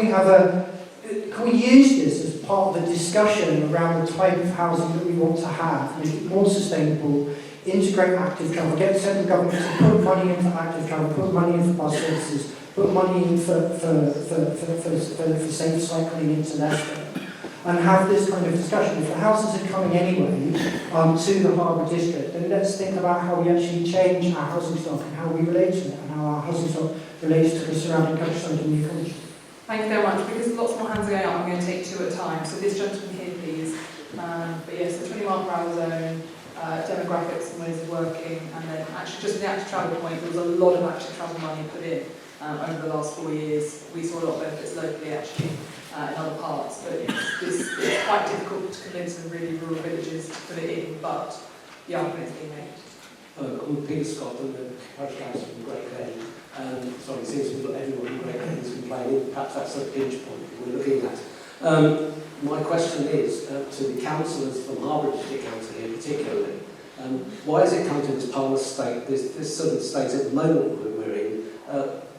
we use this as part of a discussion around the type of housing that we want to have, make it more sustainable, integrate active travel, get the central government to put money in for active travel, put money in for bus services, put money in for safe cycling into Leicester, and have this kind of discussion. If the houses are coming anyway to the Harbour District, then let's think about how we actually change our housing stock and how we relate to it, and how our housing stock relates to the surrounding countryside and the ecology. Thank you very much. Because lots more hands are going up, I'm going to take two at a time. So this gentleman here, please. But yes, the 20 mile per hour zone, demographics and ways of working, and then actually just the active travel point, there was a lot of active travel money put in over the last 4 years. We saw a lot of benefits locally actually in other parts, but it's quite difficult to convince the really rural villages to put it in, but the argument is being made. I'm Peter Scott, I'm the parish council in Great Glen. Sorry, it seems we've got everyone in Great Glen who's complaining. Perhaps that's a pinch point that we're looking at. My question is to the councillors from Harbour District Council here particularly, why has it come to this parlous state, this sort of state at the moment that we're in?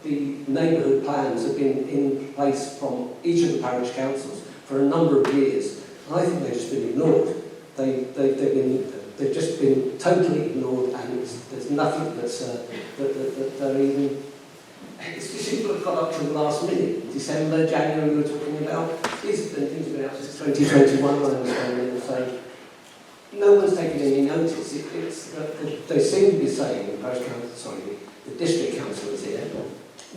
The neighbourhood plans have been in place from each of the parish councils for a number of years. I think they've just been ignored. They've just been totally ignored, and there's nothing that they're even. It's just people have got up to the last minute. December, January, we were talking about. These have been things been out since 2021. I understand them saying no one's taking any notice. They seem to be saying the parish council, the district councillors here,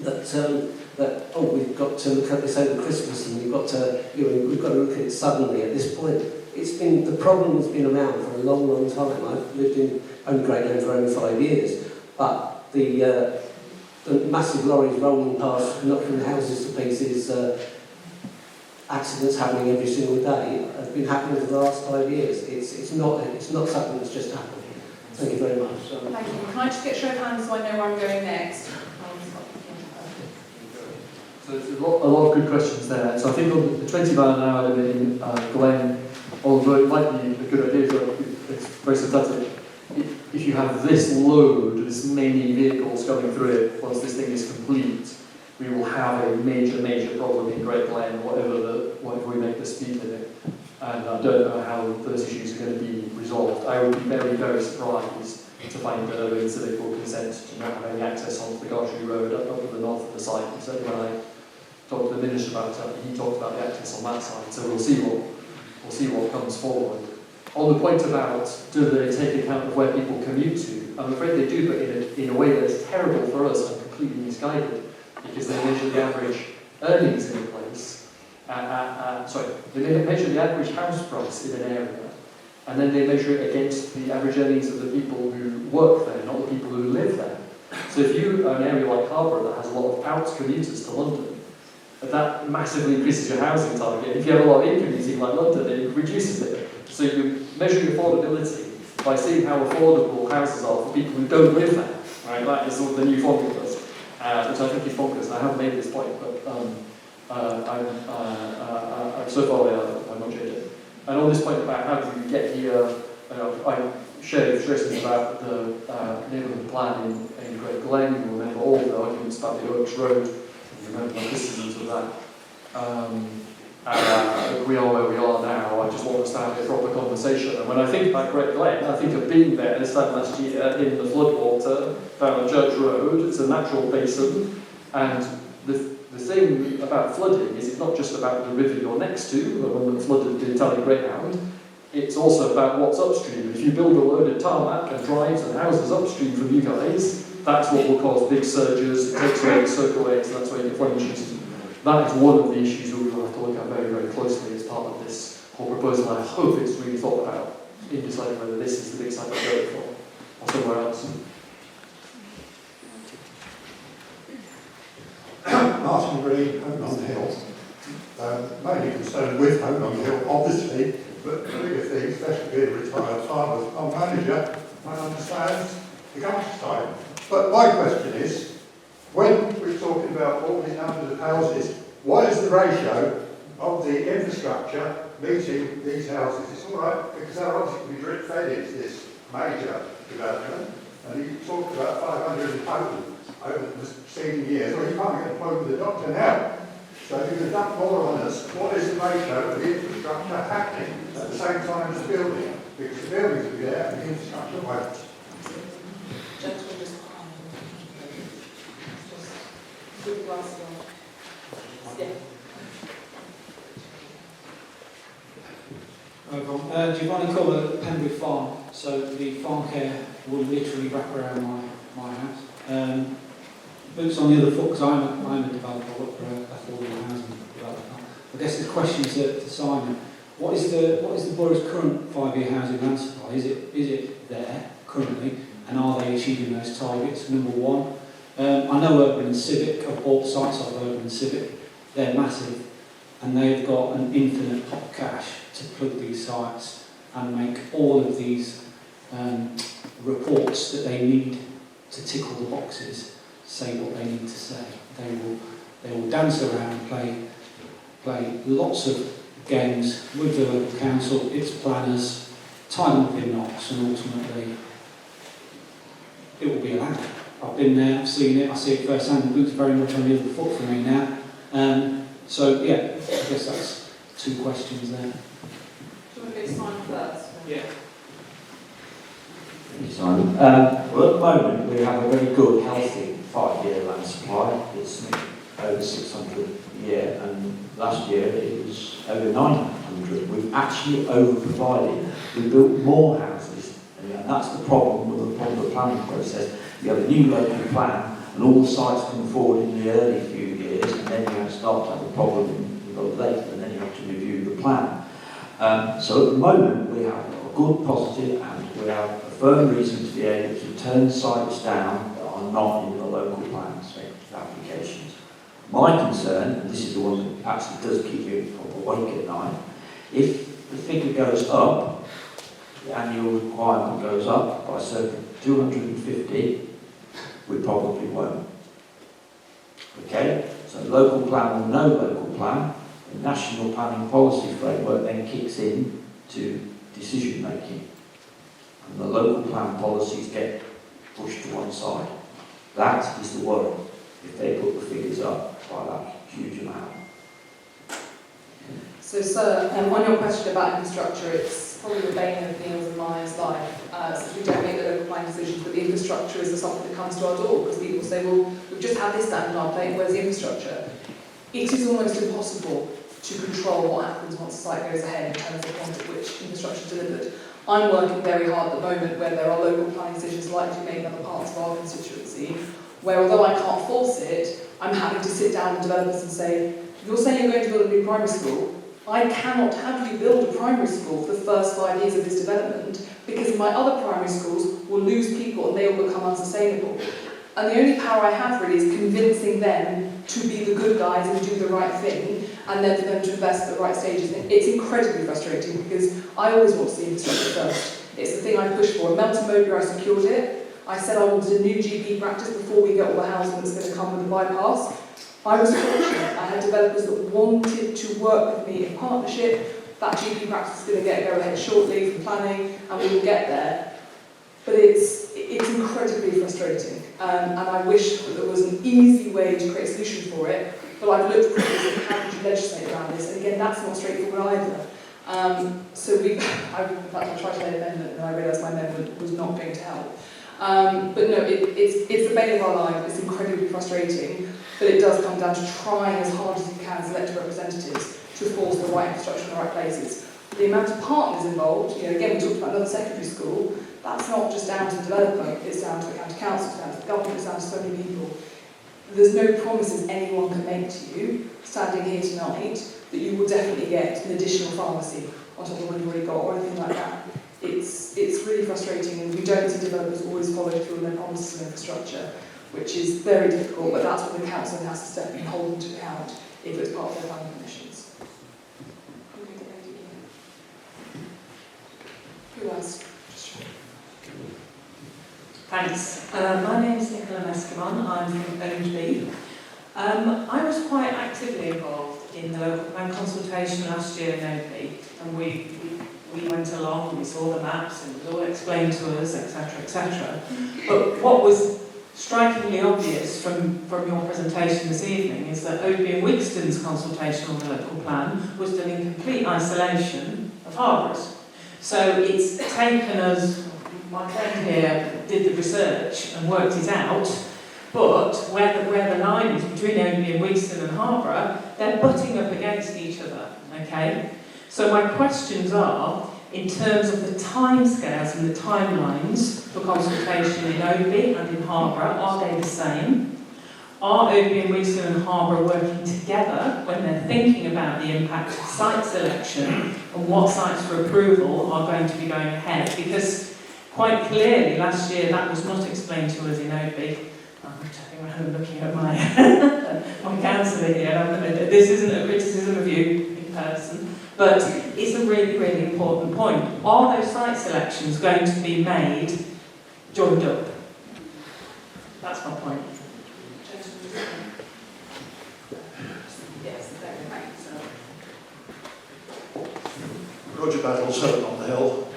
that we've got to look at this over Christmas, and we've got to look at it suddenly at this point. The problem has been around for a long, long time. I've lived in Great Glen for only 5 years, but the massive lorries rolling past, knocking the houses to pieces, accidents happening every single day, have been happening for the last 5 years. It's not something that's just happened. Thank you very much. Thank you. Can I just get a show of hands so I know where I'm going next? So there's a lot of good questions there. So I think on the 20 mile an hour limit in Glen, although it might be a good idea, so it's very synthetic, if you have this load, this many vehicles going through it, once this thing is complete, we will have a major problem in Great Glen, whatever we make the speed limit. And I don't know how those issues are going to be resolved. I would be very surprised to find that Urban Civic will consent to not have any access onto the Gargery Road up to the north of the site. And certainly when I talked to the Minister about it, he talked about the access on that side. So we'll see what comes forward. On the point about do they take account of where people commute to, I'm afraid they do, but in a way that's terrible for us and completely misguided, because they measure the average earnings in a place, they measure the average house price in an area, and then they measure it against the average earnings of the people who work there, not the people who live there. So if you are an area like Harborough that has a lot of out commuters to London, that massively increases your housing target. If you have a lot of in-commuting like London, it reduces it. So you're measuring affordability by seeing how affordable houses are for people who don't live there. Right? That is what the new formula does, which I think is bonkers. I haven't made this point, but I'm so far away, I'm not changing it. And on this point about how do you get here, I share frustrations about the neighbourhood plan in Great Glen. You remember all the arguments about the Oaks Road. You remember my criticisms of that. We are where we are now. I just want us to have a proper conversation. And when I think about Great Glen, I think of being there this time last year in the floodwater down Church Road. It's a natural basin, and the thing about flooding is it's not just about the river you're next to, the one that flooded the Italian Greyhound. It's also about what's upstream. If you build a load of tarmac and drives and houses upstream from you guys, that's what will cause big surges. It takes away the soakaways, so that's where you get flooding issues. That is one of the issues that we will have to look at very closely as part of this whole proposal. I hope it's really thought about in deciding whether this is the big site to go for or somewhere else. Martin Green, Home on Hill. Mainly concerned with Home on Hill, obviously, but the bigger thing, especially being a retired farmer, I'm manager, I understand the countryside. But my question is, when we're talking about all these numbers of houses, what is the ratio of the infrastructure meeting these houses? It's all right, because they're obviously going to be drip fed into this major development, and you talked about 500 in total over the preceding years. Well, you can't get a point with the doctor now. So if you could dump more on us, what is the ratio of the infrastructure happening at the same time as the building? Because the buildings will be there and the infrastructure won't. Gentlemen, just put the glasses on. Yeah. Giovanni Coller, Pembroke Farm. So the farm care will literally wrap around my house. Boots on the other foot, because I'm a developer, I work for a affordable housing developer. I guess the question is to Simon, what is the borough's current 5-year housing land supply? Is it there currently, and are they achieving those targets? Number one. I know Urban and Civic, I've bought sites of Urban and Civic, they're massive, and they've got an infinite pot of cash to plug these sites and make all of these reports that they need to tick all the boxes, say what they need to say. They will dance around, play lots of games with the local council, its planners, tie them up in knots, and ultimately it will be allowed. I've been there, I've seen it, I see it firsthand. The boot's very much on the other foot for me now. So yeah, I guess that's 2 questions there. Do you want to go Simon first? Yeah. Thank you, Simon. Well, at the moment, we have a very good, healthy 5-year land supply. It's over 600 a year, and last year it was over 900. We've actually over-provided. We built more houses, and that's the problem with the planning process. You have a new local plan, and all the sites come forward in the early few years, and then you start to have a problem a lot later, and then you have to review the plan. So at the moment, we have a good positive, and we have a firm reason to be able to turn sites down that are not in the local plans. So My concern, and this is the one that actually does keep you awake at night, if the figure goes up, the annual requirement goes up by circa 250, we probably won't. Okay? So local plan or no local plan, the national planning policy framework then kicks in to decision making. And the local plan policies get pushed to one side. That is the worry, if they put the figures up by that huge amount. So, sir, on your question about infrastructure, it's probably the bane of Neil's and mine's life, since we don't make the local planning decisions, but the infrastructure is something that comes to our door, because people say, well, we've just had this done on our plate, where's the infrastructure? It is almost impossible to control what happens once the site goes ahead in terms of the point at which infrastructure is delivered. I'm working very hard at the moment where there are local planning decisions likely to be made in other parts of our constituency, where although I can't force it, I'm having to sit down with developers and say, you're saying you're going to build a new primary school, I cannot have you build a primary school for the first 5 years of this development because my other primary schools will lose people and they will become unsustainable. And the only power I have really is convincing them to be the good guys and do the right thing, and then for them to invest at the right stages. And it's incredibly frustrating because I always want to see infrastructure first. It's the thing I push for. In Melton Mowbray, I secured it. I said I wanted a new GP practice before we get all the housing that's going to come with the bypass. I was fortunate. I had developers that wanted to work with me in partnership. That GP practice is going to go ahead shortly for planning, and we will get there. But it's incredibly frustrating, and I wish that there was an easy way to create a solution for it. But I've looked at this and how could you legislate around this, and again, that's not straightforward either. So in fact, I tried to make an amendment, and I realised my amendment was not going to help. But no, it's the bane of our life. It's incredibly frustrating, but it does come down to trying as hard as you can as elected representatives to force the right infrastructure in the right places. The amount of partners involved, again, we talked about another secondary school. That's not just down to the developer, it's down to the county council, it's down to the government, it's down to so many people. There's no promises anyone can make to you, standing here tonight, that you will definitely get an additional pharmacy on top of what you've already got, or anything like that. It's really frustrating, and we don't see developers always follow through on their promises of infrastructure, which is very difficult, but that's what the council has to step in and hold into account if it's part of their planning permissions. Who else? Thanks. My name is Nicola Mescamon. I'm from Ownby. I was quite actively involved in the local plan consultation last year in Ownby, and we went along and we saw the maps and it was all explained to us, etc., etc. But what was strikingly obvious from your presentation this evening is that Ownby and Wigston's consultation on the local plan was done in complete isolation of Harborough's. So it's taken us, my friend here did the research and worked it out, but where the line is between Ownby and Wigston and Harborough, they're butting up against each other, okay? So my questions are, in terms of the timescales and the timelines for consultation in Ownby and in Harborough, are they the same? Are Ownby and Wigston and Harborough working together when they're thinking about the impact of site selection and what sites for approval are going to be going ahead? Because quite clearly last year that was not explained to us in Ownby. I'm turning around and looking at my councillor here. This isn't a criticism of you in person, but it's a really, really important point. Are those site selections going to be made joined up? That's my point. Yes, thanks. Roger Battles, Home on the Hill.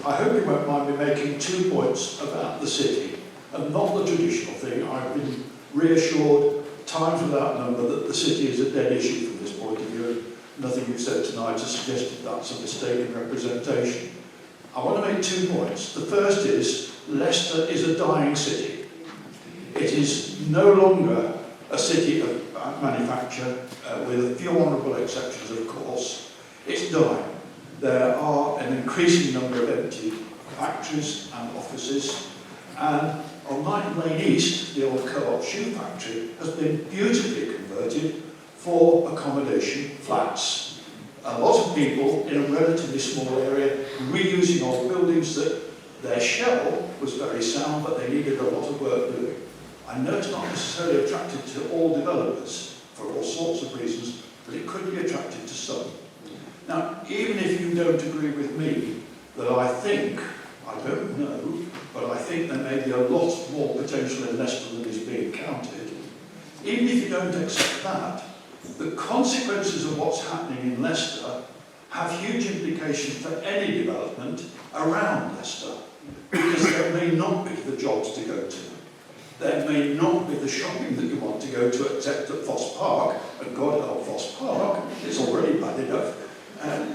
I hope you won't mind me making 2 points about the city, and not the traditional thing. I've been reassured times without number that the city is a dead issue from this point of view. Nothing you've said tonight has suggested that's a mistaken representation. I want to make 2 points. The first is Leicester is a dying city. It is no longer a city of manufacture, with a few honourable exceptions, of course. It's dying. There are an increasing number of empty factories and offices, and on Knighton Lane East, the old Co-op shoe factory has been beautifully converted for accommodation flats. A lot of people in a relatively small area reusing old buildings that their shell was very sound, but they needed a lot of work doing. I know it's not necessarily attractive to all developers for all sorts of reasons, but it could be attractive to some. Now, even if you don't agree with me, that I don't know, but I think there may be a lot more potential in Leicester than is being counted. Even if you don't accept that, the consequences of what's happening in Leicester have huge implications for any development around Leicester, because there may not be the jobs to go to. There may not be the shopping that you want to go to, except at Foss Park, and God help Foss Park, it's already bad enough.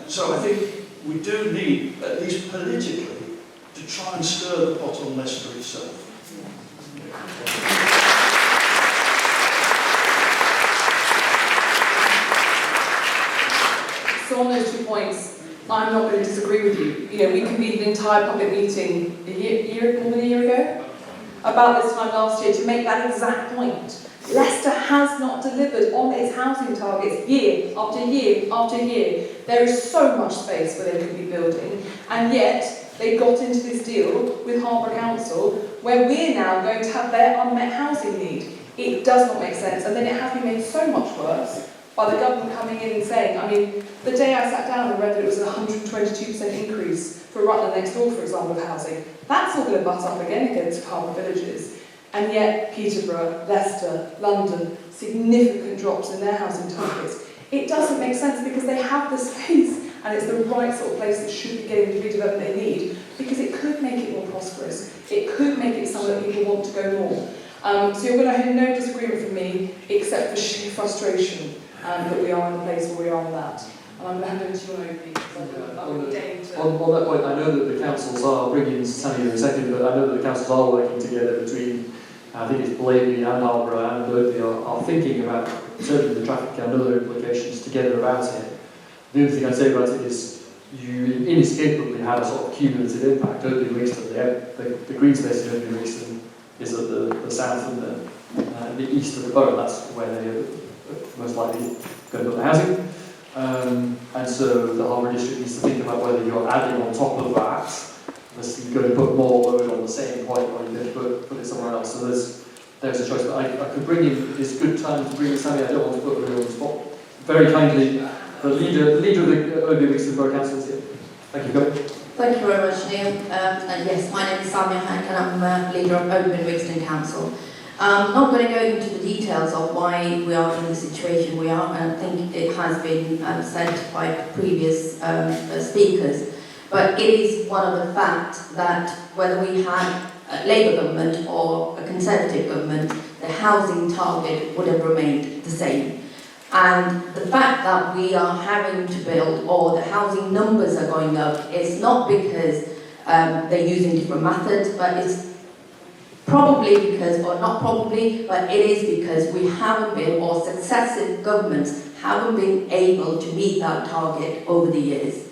So I think we do need, at least politically, to try and stir the pot on Leicester itself. So on those 2 points, I'm not going to disagree with you. You know, we convened an entire public meeting more than a year ago, about this time last year, to make that exact point. Leicester has not delivered on its housing targets year after year after year. There is so much space where they could be building, and yet they got into this deal with Harbour Council where we're now going to have their unmet housing need. It does not make sense, and then it has been made so much worse by the government coming in and saying, I mean, the day I sat down and read that it was a 122% increase for Rutland next door, for example, of housing, that's all going to butt up again against Harbour Villages. And yet Peterborough, Leicester, London, significant drops in their housing targets. It doesn't make sense because they have the space and it's the right sort of place that should be getting the redevelopment they need, because it could make it more prosperous. It could make it somewhere that people want to go more. So you're going to have no disagreement from me except for sheer frustration that we are in the place where we are on that. And I'm going to hand over to you, Opie, because On that point, I know that the councils are, bringing Sammy in a second, but I know that the councils are working together between, I think it's Blakeney and Harborough and Oakley are thinking about certainly the traffic and other implications together about it. The other thing I'd say about it is you inescapably have a sort of cumulative impact. Oakley Wigston, the green space in Oakley Wigston is at the south and the east of the borough. That's where they're most likely going to put the housing. And so the Harbour District needs to think about whether you're adding on top of that, you're going to put more load on the same point, or you're going to put it somewhere else. So there's a choice. But I could bring in, it's good time to bring in Sammy. I don't want to put her on the spot. Very kindly, the leader of the Oakley Wigston Borough Council is here. Thank you, Gary. Thank you very much, Neil. And yes, my name is Samia Hank and I'm leader of Oakley Wigston Council. I'm not going to go into the details of why we are in the situation we are, and I think it has been said by previous speakers. But it is one of the facts that whether we had a Labour government or a Conservative government, the housing target would have remained the same. And the fact that we are having to build, or the housing numbers are going up, is not because they're using different methods, but it's probably because, or not probably, but it is because we haven't been, or successive governments haven't been able to meet that target over the years.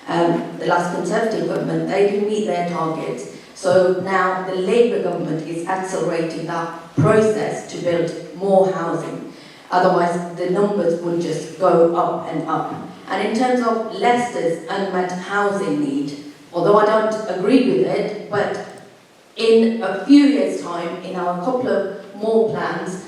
The last Conservative government, they can meet their targets. So now the Labour government is accelerating that process to build more housing. Otherwise, the numbers will just go up and up. And in terms of Leicester's unmet housing need, although I don't agree with it, but in a few years' time, in our couple of more plans,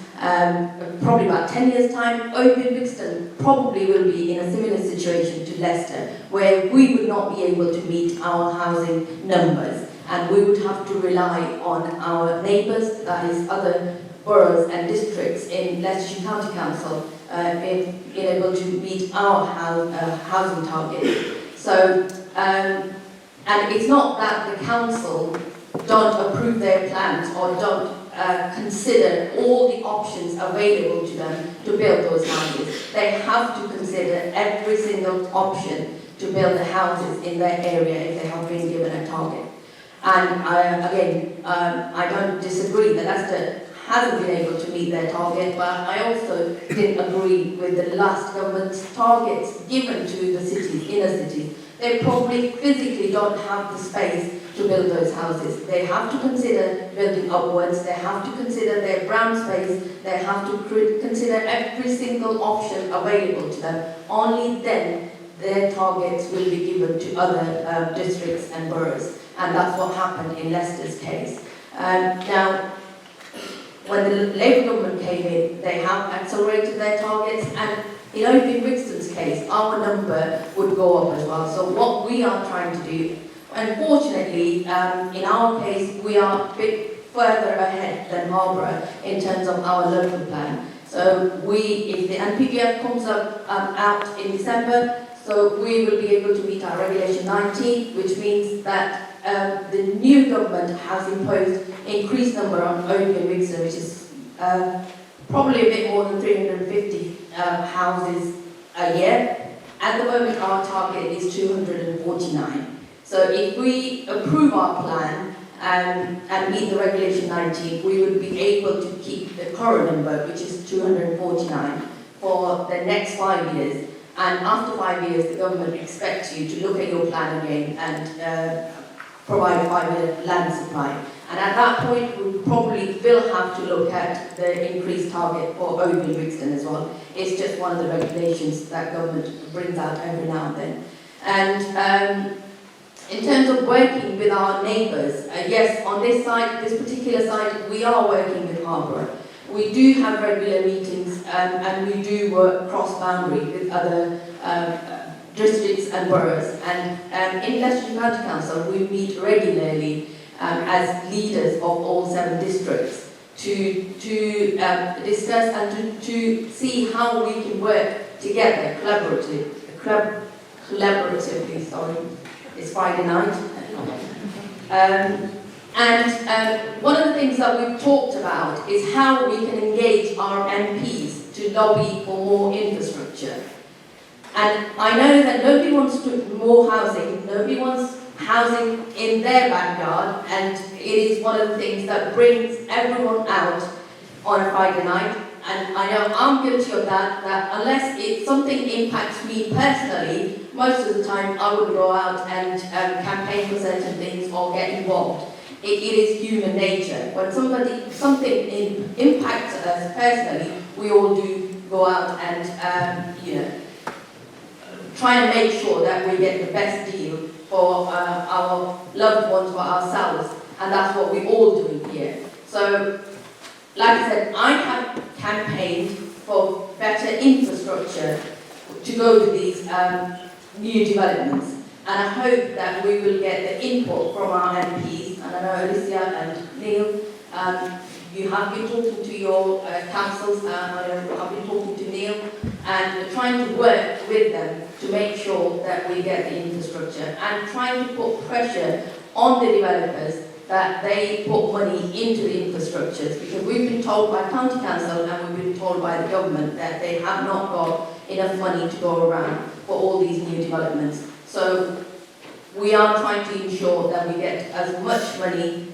probably about 10 years' time, Oakley Wigston probably will be in a similar situation to Leicester, where we would not be able to meet our housing numbers, and we would have to rely on our neighbours, that is other boroughs and districts in Leicestershire County Council, in able to meet our housing target. So, and it's not that the council don't approve their plans or don't consider all the options available to them to build those houses. They have to consider every single option to build the houses in their area if they have been given a target. And I don't disagree that Leicester hasn't been able to meet their target, but I also didn't agree with the last government's targets given to the cities, inner cities. They probably physically don't have the space to build those houses. They have to consider building upwards, they have to consider their brown space, they have to consider every single option available to them. Only then their targets will be given to other districts and boroughs. And that's what happened in Leicester's case. Now, when the Labour government came in, they have accelerated their targets, and in Open Wixton's case, our number would go up as well. So what we are trying to do, unfortunately, in our case, we are a bit further ahead than Harborough in terms of our local plan. So if the NPPF comes up out in December, so we will be able to meet our Regulation 19, which means that the new government has imposed increased number on Open Wixton, which is probably a bit more than 350 houses a year. At the moment, our target is 249. So if we approve our plan and meet the Regulation 19, we would be able to keep the current number, which is 249, for the next 5 years. And after 5 years, the government expects you to look at your plan again and provide a 5-year land supply. And at that point, we probably will have to look at the increased target for Open Wixton as well. It's just one of the regulations that government brings out every now and then. And in terms of working with our neighbours, yes, on this side, this particular side, we are working with Harborough. We do have regular meetings and we do work cross-boundary with other districts and boroughs. And in Leicestershire County Council, we meet regularly as leaders of all 7 districts to discuss and to see how we can work together collaboratively. Sorry, it's Friday night. And one of the things that we've talked about is how we can engage our MPs to lobby for more infrastructure. And I know that nobody wants more housing, nobody wants housing in their backyard, and it is one of the things that brings everyone out on a Friday night. And I know I'm guilty of that unless something impacts me personally, most of the time I would go out and campaign for certain things or get involved. It is human nature. When something impacts us personally, we all do go out and try and make sure that we get the best deal for our loved ones, for ourselves, and that's what we all do here. So, like I said, I have campaigned for better infrastructure to go to these new developments, and I hope that we will get the input from our MPs. And I know Alicia and Neil, you have been talking to your councils, I know I've been talking to Neil, and trying to work with them to make sure that we get the infrastructure, and trying to put pressure on the developers that they put money into the infrastructures, because we've been told by County Council and we've been told by the government that they have not got enough money to go around for all these new developments. So we are trying to ensure that we get as much money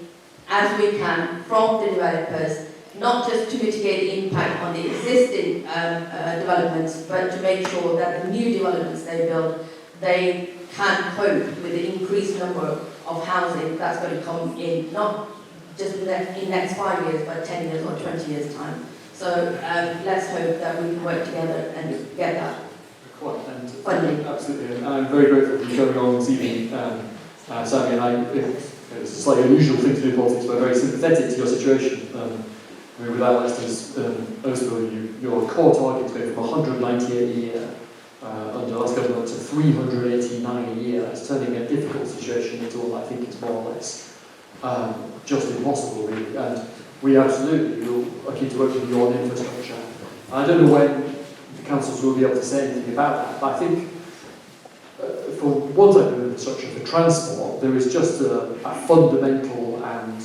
as we can from the developers, not just to mitigate the impact on the existing developments, but to make sure that the new developments they build, they can cope with the increased number of housing that's going to come in, not just in the next 5 years, but 10 years or 20 years' time. So let's hope that we can work together and get that funding. Absolutely, and I'm very grateful for you coming on this evening, Sammy, and it's a slightly unusual thing to do in politics, but I'm very sympathetic to your situation. Without Leicester's overspill, your core target is going from 198 a year under the last government to 389 a year. That's turning a difficult situation into what I think is more or less just impossible, really. And we absolutely are keen to work with you on infrastructure. I don't know when the councils will be able to say anything about that, but I think for one type of infrastructure, for transport, there is just a fundamental and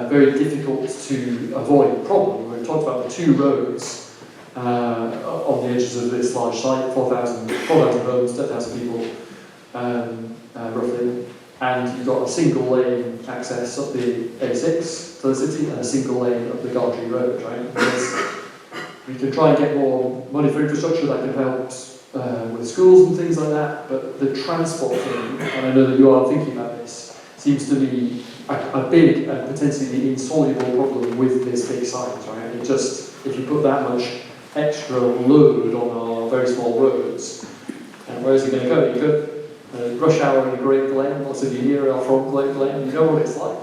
very difficult to avoid problem. We've talked about the 2 roads on the edges of this large site, 4,000 homes, 10,000 people, roughly, and you've got a single lane access up the A6 to the city and a single lane up the Gardry Road, right? Because we can try and get more money for infrastructure that can help with schools and things like that, but the transport thing, and I know that you are thinking about this, seems to be a big and potentially insoluble problem with this big site, right? It just, if you put that much extra load on our very small roads, and where is it going to go? You go rush hour in Great Glen, lots of you here are from Great Glen, you know what it's like,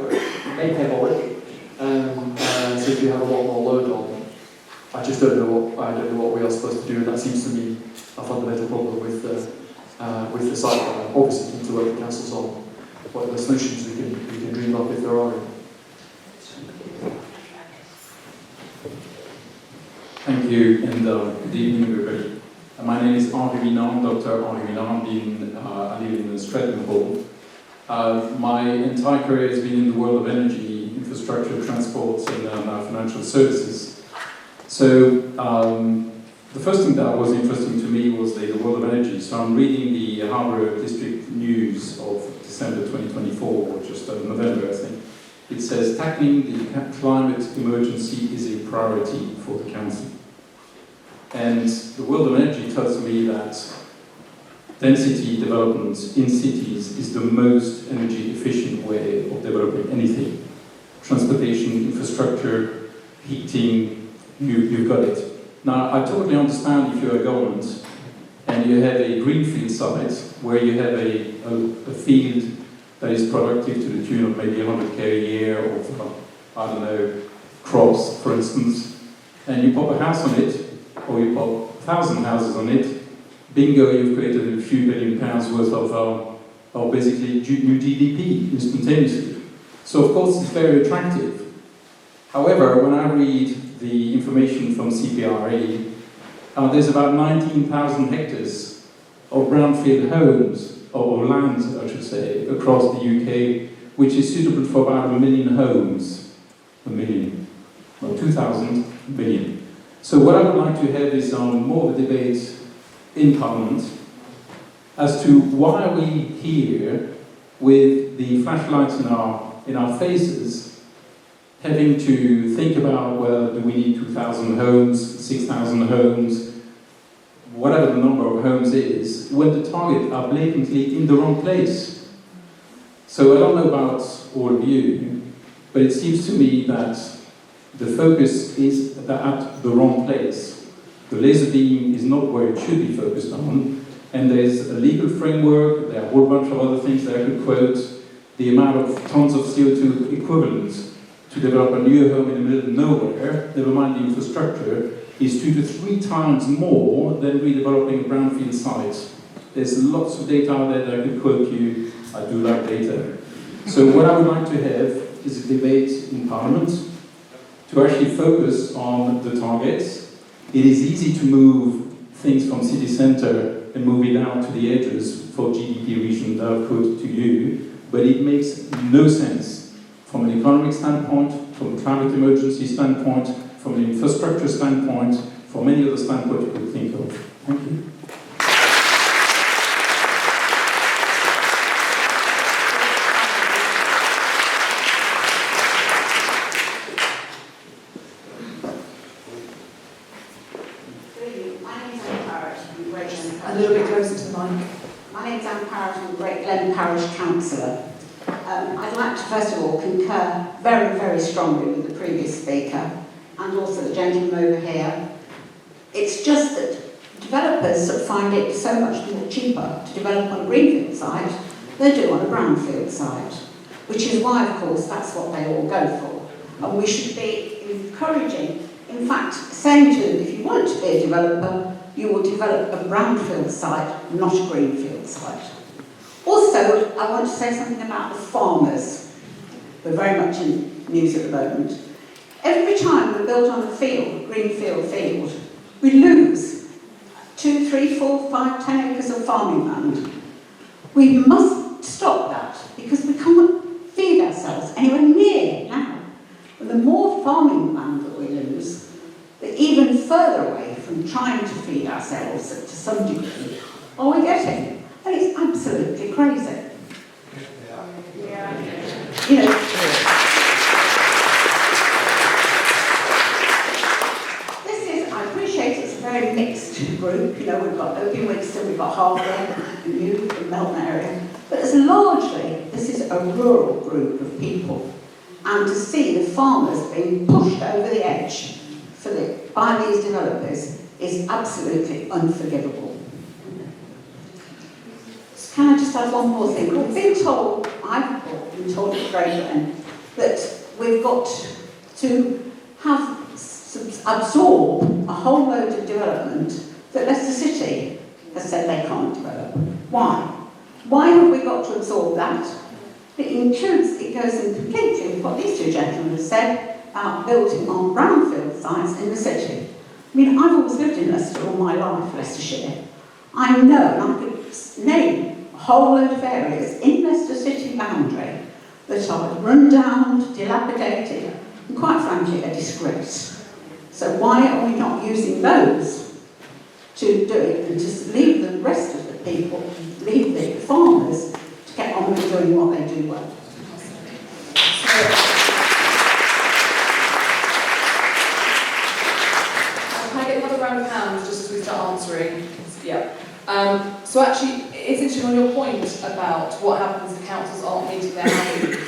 Mayhem already. simply have a lot more load on. I just don't know what we are supposed to do, and that seems to me a fundamental problem with the site plan. Obviously, need to work with councils on what the solutions we can dream up if there are any. Thank you, and good evening, everybody. My name is Henri Minan, Dr. Henri Minan. I live in Stratton Hall. My entire career has been in the world of energy, infrastructure, transport, and financial services. So the first thing that was interesting to me was the world of energy. So I'm reading the Harbour District News of December 2024, or just November, I think. It says, tackling the climate emergency is a priority for the council. And the world of energy tells me that density development in cities is the most energy efficient way of developing anything. Transportation, infrastructure, heating, you've got it. Now, I totally understand if you're a government and you have a greenfield site where you have a field that is productive to the tune of maybe 100k a year of, I don't know, crops, for instance, and you pop a house on it, or you pop 1,000 houses on it, bingo, you've created a few £billion worth of basically new GDP instantaneously. So of course it's very attractive. However, when I read the information from CPRE, there's about 19,000 hectares of brownfield homes, or land, I should say, across the UK, which is suitable for about 1 million homes. 1 million. Well, 2,000 million. So what I would like to have is more of a debate in Parliament as to why are we here with the flashlights in our faces, having to think about, well, do we need 2,000 homes, 6,000 homes, whatever the number of homes is, when the targets are blatantly in the wrong place. So I don't know about all of you, but it seems to me that the focus is at the wrong place. The laser beam is not where it should be focused on, and there's a legal framework, there are a whole bunch of other things that I could quote. The amount of tons of CO2 equivalent to develop a new home in the middle of nowhere, never mind the infrastructure, is 2 to 3 times more than redeveloping a brownfield site. There's lots of data out there that I could quote you. I do like data. So what I would like to have is a debate in Parliament to actually focus on the targets. It is easy to move things from city centre and move it out to the edges for GDP region that I've put to you, but it makes no sense from an economic standpoint, from a climate emergency standpoint, from an infrastructure standpoint, from any other standpoint you could think of. Thank you. A little bit closer to the mic. My name's Anne Parrott, I'm Great Glen Parish Councillor. I'd like to first of all concur very, very strongly with the previous speaker and also the gentleman over here. It's just that developers find it so much more cheaper to develop on a greenfield site than they do on a brownfield site, which is why, of course, that's what they all go for. And we should be encouraging, in fact, saying to them, if you want to be a developer, you will develop a brownfield site, not a greenfield site. Also, I want to say something about the farmers. We're very much in news at the moment. Every time we build on a field, greenfield field, we lose 2, 3, 4, 5, 10 acres of farming land. We must stop that because we can't feed ourselves anywhere near now. And the more farming land that we lose, the even further away from trying to feed ourselves to some degree are we getting. And it's absolutely crazy. You know, this is, I appreciate it's a very mixed group. You know, we've got Oakham, Wigston, we've got Harbour, and you, the Melton area. But as largely, this is a rural group of people. And to see the farmers being pushed over the edge by these developers is absolutely unforgivable. Can I just add one more thing? I've been told at Great Glen that we've got to have absorbed a whole load of development that Leicester City has said they can't develop. Why? Why have we got to absorb that? It goes in completely with what these two gentlemen have said about building on brownfield sites in the city. I mean, I've always lived in Leicester all my life, Leicestershire. I know, and I could name a whole load of areas in Leicester City boundary that are run down, dilapidated, and quite frankly, a disgrace. So why are we not using those to do it and just leave the rest of the people, leave the farmers, to get on with doing what they do well? Can I get another round of hands just as we start answering? Yeah. So actually, it's interesting on your point about what happens if councils aren't meeting their housing.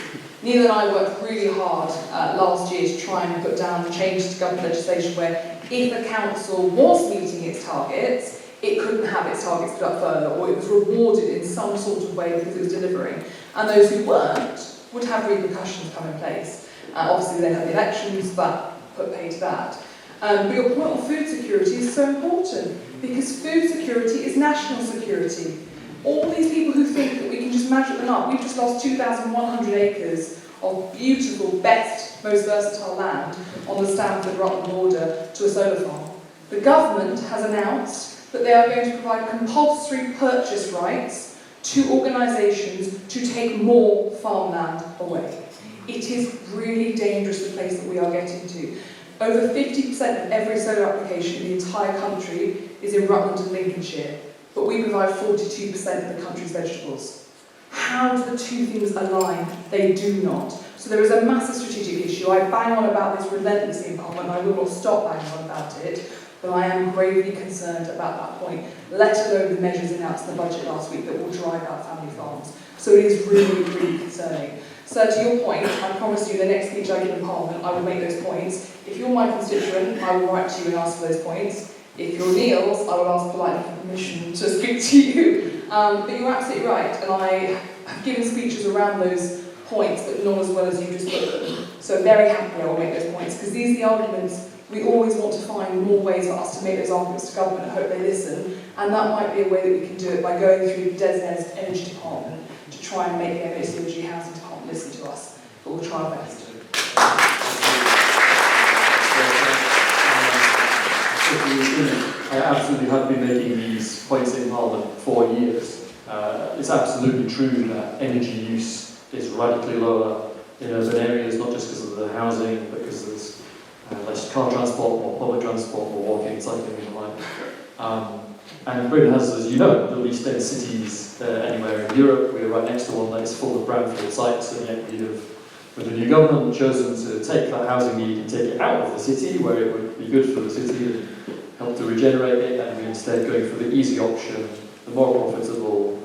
Neil and I worked really hard last year to try and put down changes to government legislation where if a council was meeting its targets, it couldn't have its targets put up further, or it was rewarded in some sort of way because it was delivering. And those who weren't would have repercussions come in place. Obviously, they had the elections, but put pay to that. But your point on food security is so important because food security is national security. All these people who think that we can just magic them up, we've just lost 2,100 acres of beautiful, best, most versatile land on the Stamford-Rutland border to a solar farm. The government has announced that they are going to provide compulsory purchase rights to organisations to take more farmland away. It is really dangerous, the place that we are getting to. Over 50% of every solar application in the entire country is in Rutland and Lincolnshire, but we provide 42% of the country's vegetables. How do the two things align? They do not. So there is a massive strategic issue. I bang on about this relentlessly in Parliament, and I will not stop banging on about it, but I am gravely concerned about that point, let alone the measures announced in the budget last week that will drive out family farms. So it is really, really concerning. So to your point, I promise you the next speech I give in Parliament, I will make those points. If you're my constituent, I will write to you and ask for those points. If you're Neil's, I will ask politely for permission to speak to you. But you're absolutely right, and I have given speeches around those points, but not as well as you just put them. So very happily I will make those points, because these are the arguments. We always want to find more ways for us to make those arguments to government. I hope they listen, and that might be a way that we can do it by going through the DESNE's Energy Department to try and make the MHCLG Housing Department listen to us. But we'll try our best. I absolutely have been making these points in Parliament for years. It's absolutely true that energy use is radically lower in urban areas, not just because of the housing, but because there's less car transport, more public transport, more walking, cycling and the like. And Britain has, as you know, the least dense cities anywhere in Europe. We're right next to one that is full of brownfield sites, and yet we have, with the new government, chosen to take that housing need and take it out of the city, where it would be good for the city and help to regenerate it, and we're instead going for the easy option, the more profitable,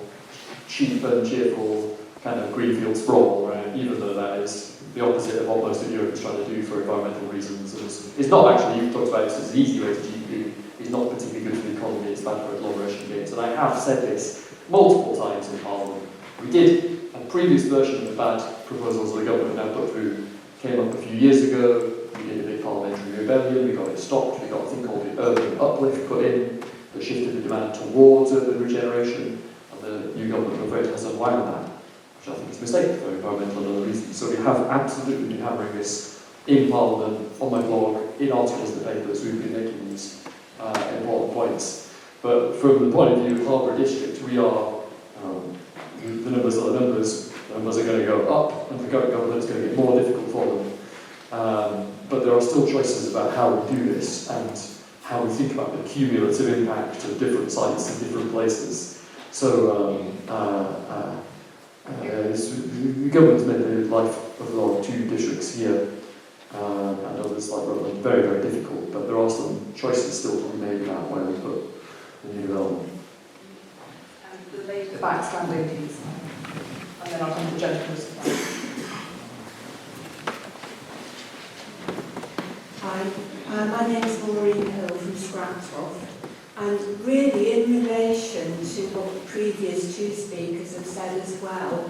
cheap and cheerful kind of greenfield sprawl, right? Even though that is the opposite of what most of Europe is trying to do for environmental reasons. It's not actually, you've talked about it as an easy way to GDP, it's not particularly good for the economy, it's bad for agglomeration gains. And I have said this multiple times in Parliament. We did a previous version of the bad proposals the government now put through, came up a few years ago. We did a big parliamentary rebellion, we got it stopped, we got a thing called the urban uplift put in that shifted the demand towards urban regeneration, and the new government, I'm afraid, has unwound that, which I think is a mistake for environmental and other reasons. So we have absolutely been hammering this in Parliament, on my blog, in articles in the papers. We've been making these important points. But from the point of view of Harbour District, we are, the numbers are the numbers are going to go up, and the current government is going to get more difficult for them. But there are still choices about how we do this and how we think about the cumulative impact of different sites in different places. So the government's made the life of our two districts here and others like Rutland very, very difficult, but there are some choices still to be made about where we put the new development. And the lady at the back standing, please. And then I'll come to the gentleman's back. Hi, my name is Maureen Hill from Scransworth, and really in relation to what the previous two speakers have said as well,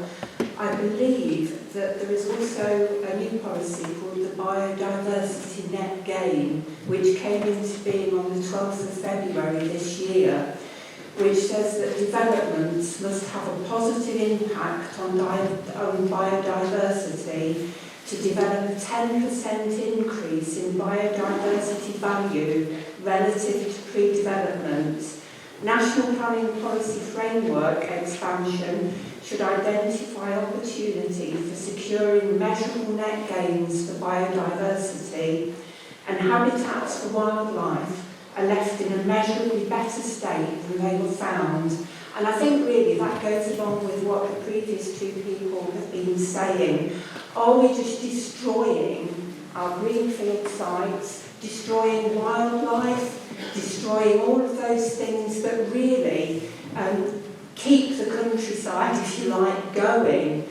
I believe that there is also a new new policy called the Biodiversity Net Gain, which came into being on the 12th of February this year, which says that developments must have a positive impact on biodiversity to develop a 10% increase in biodiversity value relative to pre-development. National Planning Policy Framework expansion should identify opportunity for securing measurable net gains for biodiversity, and habitats for wildlife are left in a measurably better state than they were found. And I think really that goes along with what the previous two people have been saying. Are we just destroying our greenfield sites, destroying wildlife, destroying all of those things that really keep the countryside, if you like, going,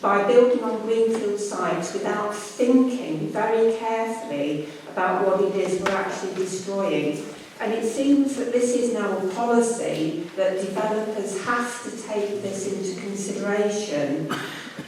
by building on greenfield sites without thinking very carefully about what it is we're actually destroying? And it seems that this is now a policy that developers have to take this into consideration.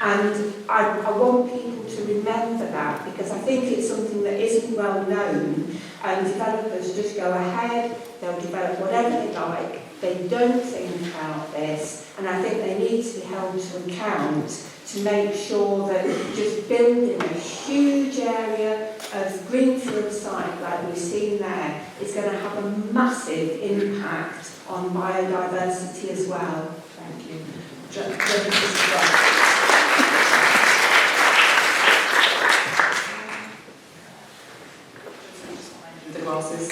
And I want people to remember that, because I think it's something that isn't well known, and developers just go ahead, they'll develop whatever they like, they don't think about this, and I think they need to be held to account to make sure that just building a huge area of greenfield site like we've seen there is going to have a massive impact on biodiversity as well. Thank you. The glasses.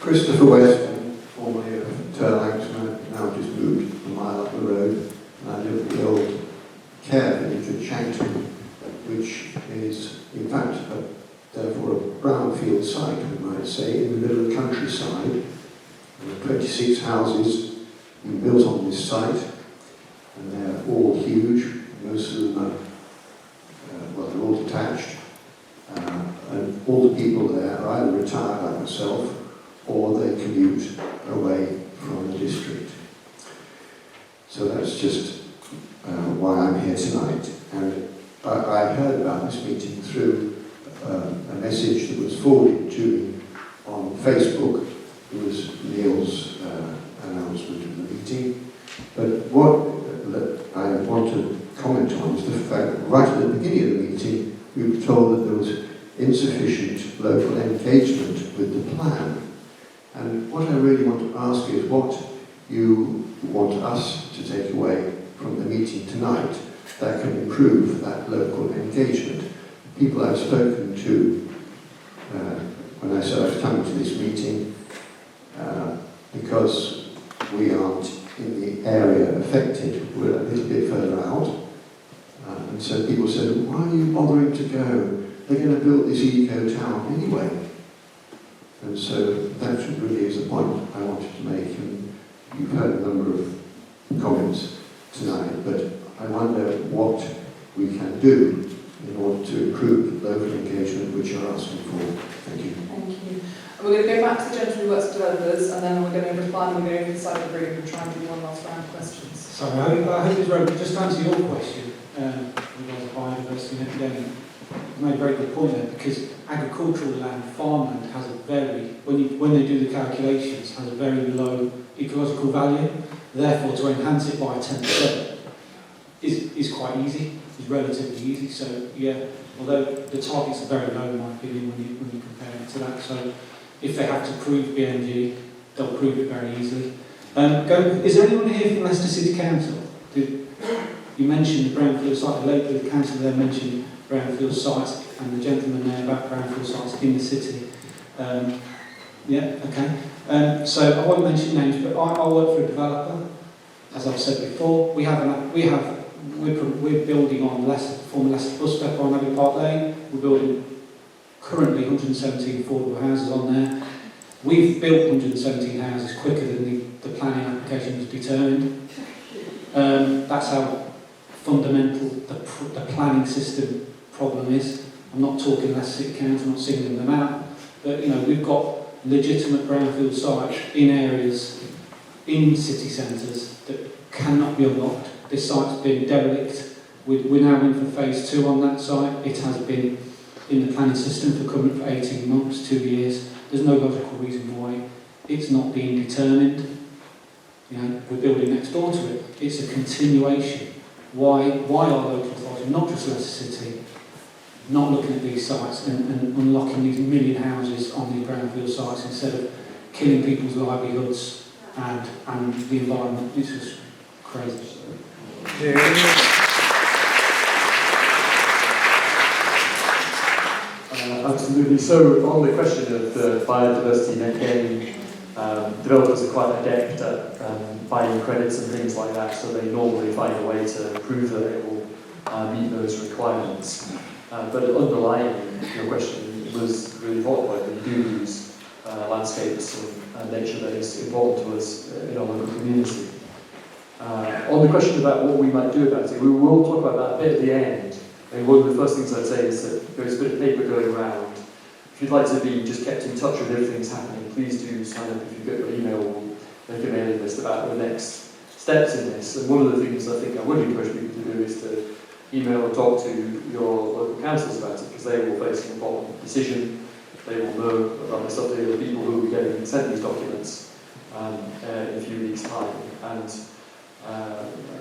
Christopher Weston, formerly of Turlangsman, now just moved a mile up the road, and I live at the old care village at Shanklin, which is in fact therefore a brownfield site, we might say, in the middle of the countryside. There are 26 houses built on this site, and they're all huge. Most of them are, they're all detached, and all the people there are either retired like myself, or they commute away from the district. So that's just why I'm here tonight. And I heard about this meeting through a message that was forwarded to me on Facebook. It was Neil's announcement of the meeting. But what I want to comment on is the fact that right at the beginning of the meeting, we were told that there was insufficient local engagement with the plan. And what I really want to ask is what you want us to take away from the meeting tonight that can improve that local engagement. People I've spoken to when I said I was coming to this meeting, because we aren't in the area affected, we're a little bit further out. And so people said, why are you bothering to go? They're going to build this eco-town anyway. And so that really is the point I wanted to make. And you've heard a number of comments tonight, but I wonder what we can do in order to improve local engagement, which you're asking for. Thank you. Thank you. And we're going to go back to the gentleman who works with developers, and then we're going to reply, and we're going to go inside the room and try and do one last round of questions. Sorry, I hope it's very, just to answer your question, regarding biodiversity and epidemic, you made a very good point there, because agricultural land, farmland, has a very, when they do the calculations, has a very low ecological value. Therefore, to enhance it by 10% is quite easy, is relatively easy. So, yeah, although the targets are very low, in my opinion, when you compare it to that. So, if they have to prove BNG, they'll prove it very easily. Is there anyone here from Leicester City Council? You mentioned the brownfield site, the Lakewood Council there mentioned brownfield sites, and the gentleman there about brownfield sites in the city. Yeah, okay. So I won't mention names, but I work for a developer. As I've said before, we're building on former Leicester bus depot on Abbey Park Lane. We're building currently 117 affordable houses on there. We've built 117 houses quicker than the planning application was determined. That's how fundamental the planning system problem is. I'm not talking Leicester City Council, I'm not singling them out, but we've got legitimate brownfield sites in areas, in city centres that cannot be unlocked This site's been derelict. We're now in for phase 2 on that site. It has been in the planning system for current for 18 months, 2 years. There's no logical reason why it's not being determined. You know, we're building next door to it. It's a continuation. Why are local authorities, not just Leicester City, not looking at these sites and unlocking these million houses on these brownfield sites instead of killing people's livelihoods and the environment? It's just crazy. Absolutely. So on the question of the biodiversity net gain, developers are quite adept at buying credits and things like that, so they normally find a way to prove that it will meet those requirements. But underlying your question was really important, like we do lose landscapes and nature that is important to us in our local community. On the question about what we might do about it, we will talk about that a bit at the end. And one of the first things I'd say is that there's a bit of paper going around. If you'd like to be just kept in touch with everything's happening, please do sign up. If you've got your email, we'll make a mailing list about the next steps in this. And one of the things I think I would encourage people to do is to email or talk to your local councils about it, because they will face an important decision. They will know about the stuff. They're the people who will be getting sent these documents in a few weeks' time. And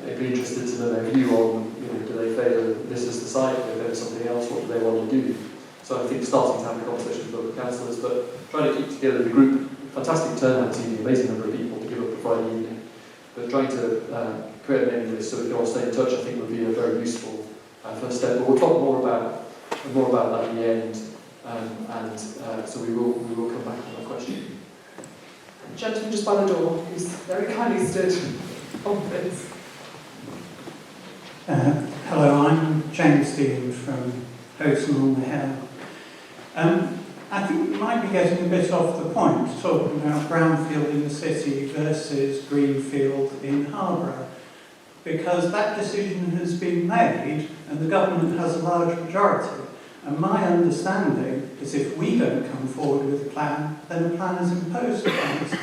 they'd be interested to know their view on, do they favour this as the site, do they favour something else, what do they want to do? So I think starting to have a conversation with local councillors, but trying to keep together the group, fantastic turnout team, amazing number of people to give up the Friday evening, but trying to create a mailing list so we can all stay in touch, I think would be a very useful first step. But we'll talk more about that in the end, so we will come back to that question. Gentleman just by the door, who's very kindly stood on this. Hello, I'm James Stevens from Houghton on the Hill. I think we might be getting a bit off the point, talking about brownfield in the city versus greenfield in Harborough, because that decision has been made and the government has a large majority. And my understanding is if we don't come forward with a plan, then a plan is imposed upon us.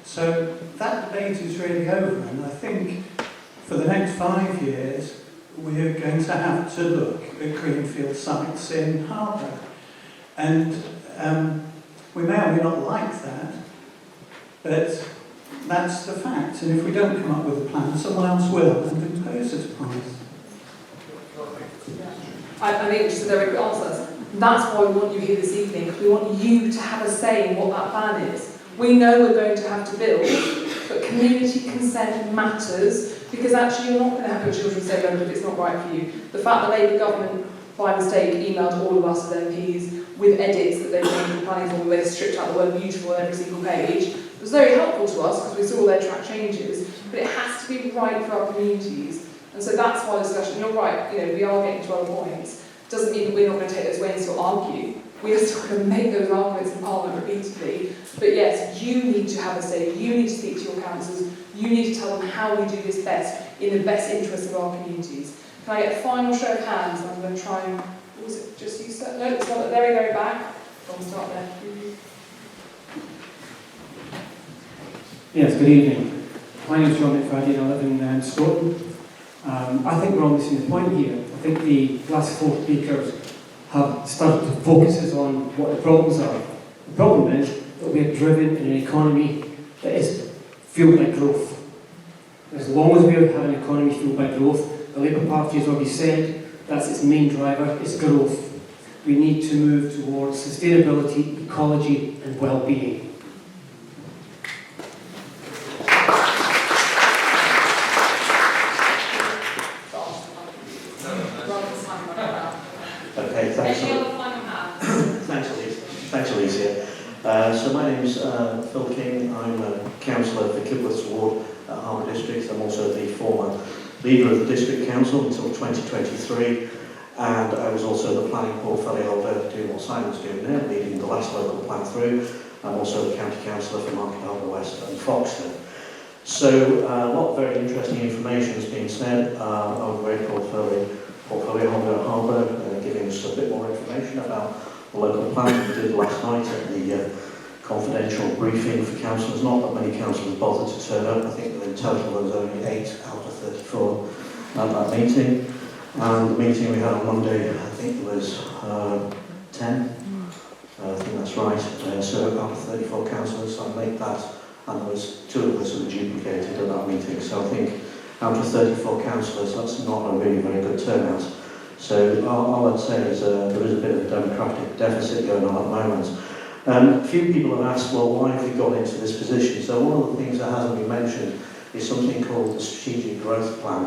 So that debate is really over, and I think for the next 5 years we're going to have to look at greenfield sites in Harborough. And we may or may not like that, but that's the fact. And if we don't come up with a plan, someone else will and impose it upon us. I think just a very quick answer. That's why we want you here this evening, because we want you to have a say in what that plan is. We know we're going to have to build, but community consent matters, because actually you're not going to have your children say no if it's not right for you. The fact the Labour government, by mistake, emailed all of us as MPs with edits that they made in the planning form where they stripped out the word beautiful on every single page, was very helpful to us because we saw their track changes, but it has to be right for our communities. And so that's why discussion, you're right, we are getting to other points. Doesn't mean that we're not going to take those wins to argue. We are still going to make those arguments in Parliament repeatedly. But yes, you need to have a say, you need to speak to your councillors, you need to tell them how we do this best, in the best interest of our communities. Can I get a final show of hands? I'm going to try and, was it just you, sir? No, it's one at the very, very back. I'll start there. Yes, good evening. My name is John McFadden, I live in Scotland. I think we're on the same point here. I think the last 4 speakers have started to focus on what the problems are. The problem is that we are driven in an economy that is fueled by growth. As long as we have an economy fueled by growth, the Labour Party has already said that's its main driver, is growth. We need to move towards sustainability, ecology and well-being. Okay, thanks. Thanks, Alicia. So my name is Phil King. I'm a councillor for Kibworths Ward at Harbour District. I'm also the former leader of the District Council until 2023. And I was also the planning portfolio holder doing what Simon's doing there, leading the last local plan through. I'm also the county councillor for Market Harbour West and Foxton. So a lot of very interesting information has been said. I'm grateful for the portfolio holder at Harbour giving us a bit more information about the local plan we did last night at the confidential briefing for councillors. Not that many councillors bothered to turn up. I think that in total there was only 8 out of 34 at that meeting. And the meeting we had on Monday, I think it was 10. I think that's right. So out of 34 councillors, I make that, and there was 2 of us who were duplicated at that meeting. So I think out of 34 councillors, that's not a really very good turnout. So all I'd say is there is a bit of a democratic deficit going on at the moment. A few people have asked, well, why have you got into this position? So one of the things that hasn't been mentioned is something called the Strategic Growth Plan.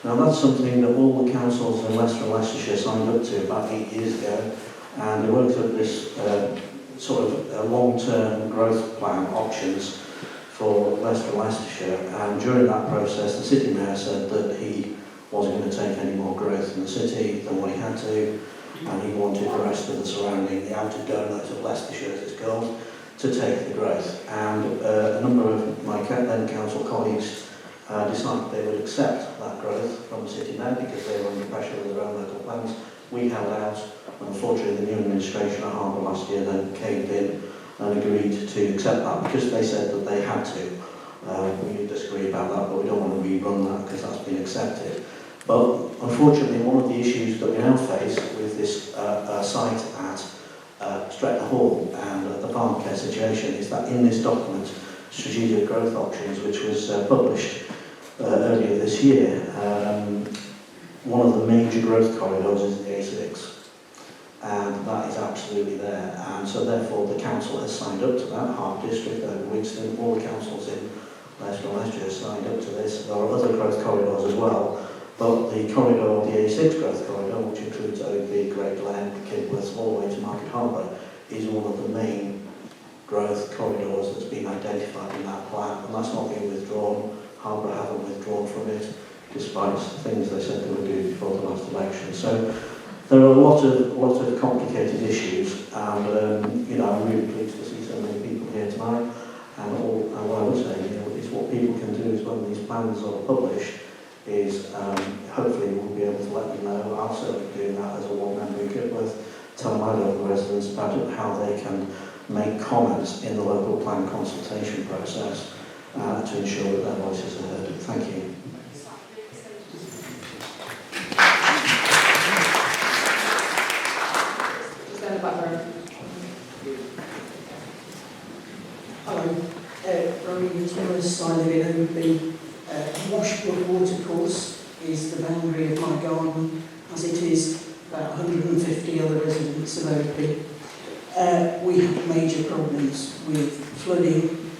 Now that's something that all the councils in Leicester and Leicestershire signed up to about 8 years ago, and they worked up this sort of long-term growth plan options for Leicester and Leicestershire, and during that process the City Mayor said that he wasn't going to take any more growth in the city than what he had to, and he wanted the rest of the surrounding, the outer donut of Leicestershire as it's called, to take the growth. And a number of my then council colleagues decided they would accept that growth from the City Mayor because they were under pressure with their own local plans. We held out, and unfortunately the new administration at Harbour last year then caved in and agreed to accept that because they said that they had to. We disagree about that, but we don't want to rerun that because that's been accepted. But unfortunately, one of the issues that we now face with this site at Stretton Hall and the farm care situation is that in this document, Strategic Growth Options, which was published earlier this year, one of the major growth corridors is the A6. And that is absolutely there. And so therefore the council has signed up to that, Harp District, Wigston, all the councils in Leicester and Leicestershire have signed up to this. There are other growth corridors as well, but the corridor, the A6 growth corridor, which includes Oadby, Great Glen, Kidworth, all the way to Market Harbour, is one of the main growth corridors that's been identified in that plan, and that's not been withdrawn. Harbour haven't withdrawn from it, despite things they said they would do before the last election. So there are a lot of complicated issues, and I'm really pleased to see so many people here tonight. And what I would say, is what people can do is when these plans are published, is hopefully we'll be able to let you know. I'll certainly be doing that as a ward member in Kidworth, tell my local residents about how they can make comments in the local plan consultation process to ensure that their voices are heard. Thank you. Hello, Rowena Thomas, I live in Oadby. Washbrook Watercourse is the boundary of my garden, as it is about 150 other residents of Oadby. We have major problems with flooding.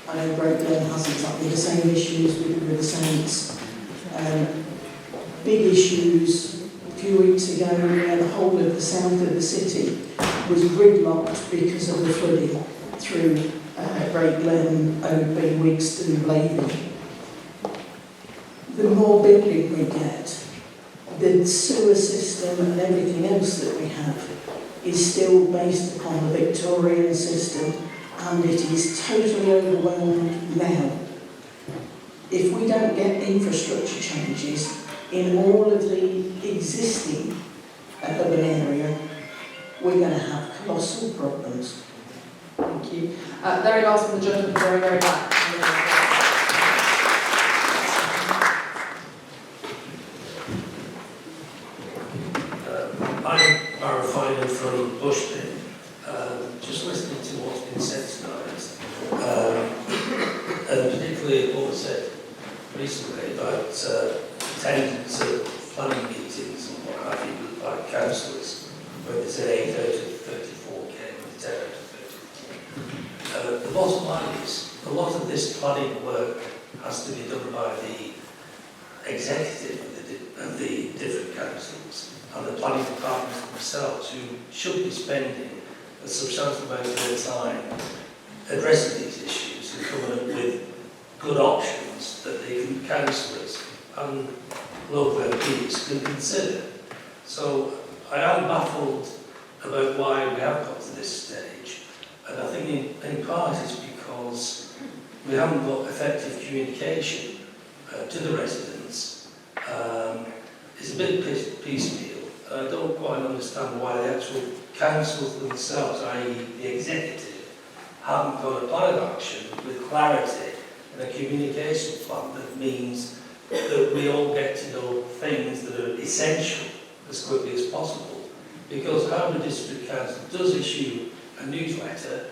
I know Great Glen has exactly the same issues with the River Saints. Big issues. A few weeks ago, the whole of the south of the city was gridlocked because of the flooding through Great Glen, Oadby, Wigston, Blavey. The more building we get, the sewer system and everything else that we have is still based upon the Victorian system, and it is totally overwhelmed now. If we don't get infrastructure changes in all of the existing urban area, we're going to have colossal problems. Thank you. Very last from the gentleman, very, very back. I'm Barrow Finer from Bushby. Just listening to what's been said tonight, and particularly what was said recently about attendance at planning meetings and what have you by councillors, where they say 8 out of 34 came with 10 out of 34. The bottom line is, a lot of this planning work has to be done by the executive of the different councils and the planning departments themselves, who should be spending a substantial amount of their time addressing these issues and coming up with good options that the councillors and local MPs can consider. So I am baffled about why we have got to this stage, and I think in part it's because we haven't got effective communication to the residents. It's a bit piecemeal. I don't quite understand why the actual councils themselves, i.e. the executive, haven't got a plan of action with clarity and a communication plan that means that we all get to know things that are essential as quickly as possible. Because Harbour District Council does issue a newsletter.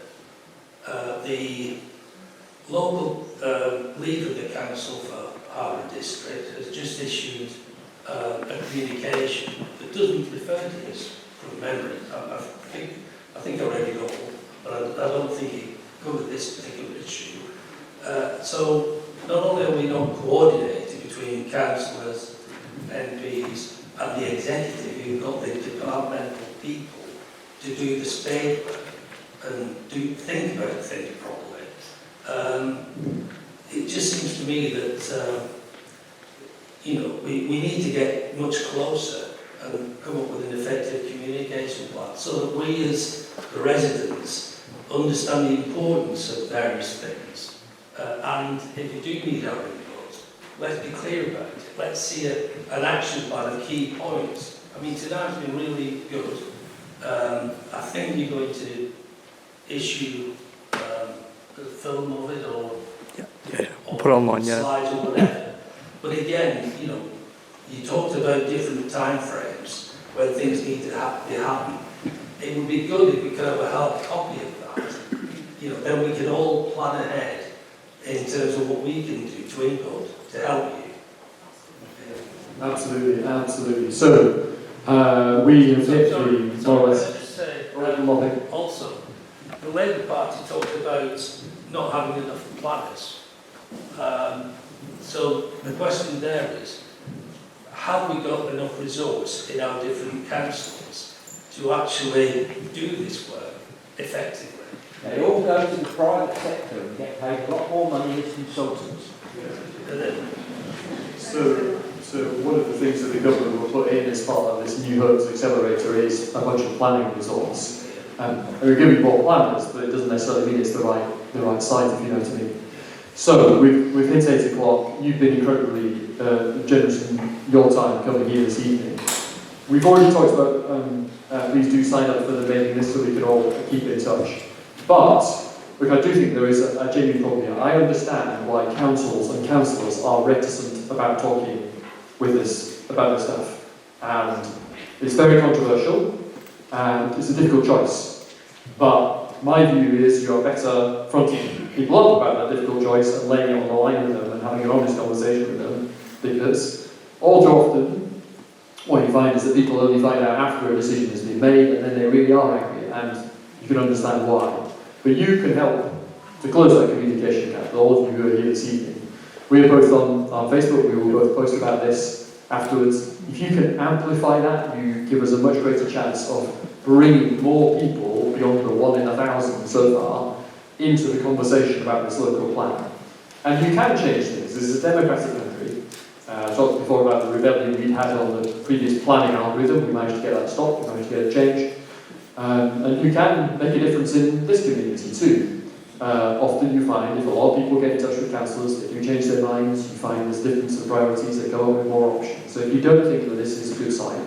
The local leader of the council for Harbour District has just issued a communication that doesn't refer to this from memory. I think I read it all, but I don't think it covered this particular issue. So not only are we not coordinating between councillors, MPs and the executive, who've got the departmental people to do the spade work and think about things properly. It just seems to me that we need to get much closer and come up with an effective communication plan so that we as the residents understand the importance of various things. And if you do need our input, let's be clear about it. Let's see an action plan of key points. I mean, tonight's been really good. I think you're going to issue a film of it or put it online, yeah. slides or whatever. But again, you talked about different time frames when things need to happen. It would be good if we could have a hard copy of that. Then we can all plan ahead in terms of what we can do to input to help you. Absolutely, absolutely. So, we effectively more or less. Also, the Labour Party talked about not having enough planners. So the question there is, have we got enough resource in our different councils to actually do this work effectively? They all go to the private sector and get paid a lot more money as consultants. So one of the things that the government will put in as part of this New Hubs Accelerator is a bunch of planning resource. And we're giving more planners, but it doesn't necessarily mean it's the right size, if you know what I mean. So we've hit 8 o'clock. You've been incredibly generous in your time coming here this evening. We've already talked about please do sign up for the mailing list so we can all keep in touch. But I do think there is a genuine problem here. I understand why councils and councillors are reticent about talking with us about this stuff. And it's very controversial, and it's a difficult choice. But my view is you are better fronting people up about that difficult choice and laying it on the line with them and having an honest conversation with them, because all too often what you find is that people only find out after a decision has been made and then they really are angry, and you can understand why. But you can help to close that communication gap, all of you who are here this evening. We are both on Facebook, we will both post about this afterwards. If you can amplify that, you give us a much greater chance of bringing more people beyond the 1 in 1,000 so far into the conversation about this local plan. And you can change things. This is a democratic country. I talked before about the rebellion we'd had on the previous planning algorithm. We managed to get that stopped, we managed to get it changed. And you can make a difference in this community too. Often you find if a lot of people get in touch with councillors, they do change their minds, you find there's difference of priorities, they go on with more options. So if you don't think that this is a good sign,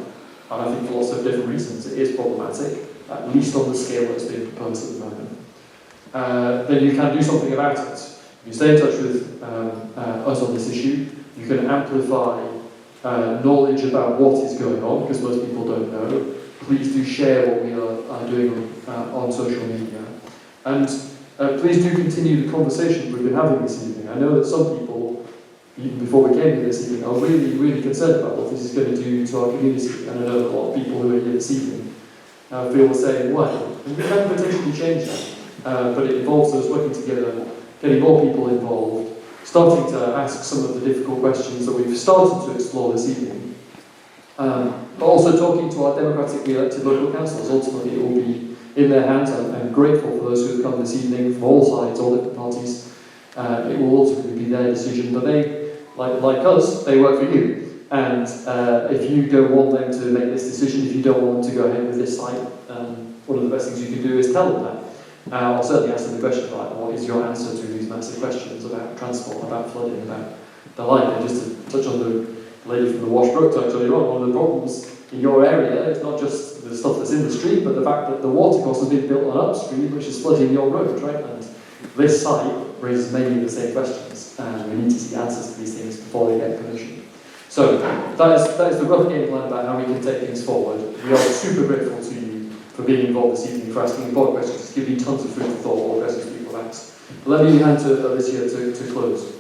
and I think for lots of different reasons it is problematic, at least on the scale that's being proposed at the moment, then you can do something about it. If you stay in touch with us on this issue, you can amplify knowledge about what is going on, because most people don't know. Please do share what we are doing on social media. And please do continue the conversation we've been having this evening. I know that some people, even before we came here this evening, are really, really concerned about what this is going to do to our community. And I know that a lot of people who are here this evening feel the same way. And we can potentially change that. But it involves us working together, getting more people involved, starting to ask some of the difficult questions that we've started to explore this evening. But also talking to our democratically elected local councils. Ultimately, it will be in their hands. I'm grateful for those who have come this evening from all sides, all different parties. It will ultimately be their decision, but they, like us, they work for you. And if you don't want them to make this decision, if you don't want them to go ahead with this site, one of the best things you can do is tell them that. I'll certainly ask them the question about what is your answer to these massive questions about transport, about flooding, about the like. And just to touch on the lady from the Washbrook touched earlier on, one of the problems in your area, it's not just the stuff that's in the street, but the fact that the watercourse has been built on upstream, which is flooding your road, right? And this site raises many of the same questions, and we need to see answers to these things before they get commissioned. So that is the rough game plan about how we can take things forward. We are super grateful to you for being involved this evening, for asking important questions. It's given me tons of food for thought, all the questions people have asked. Let me hand to Alicia to close.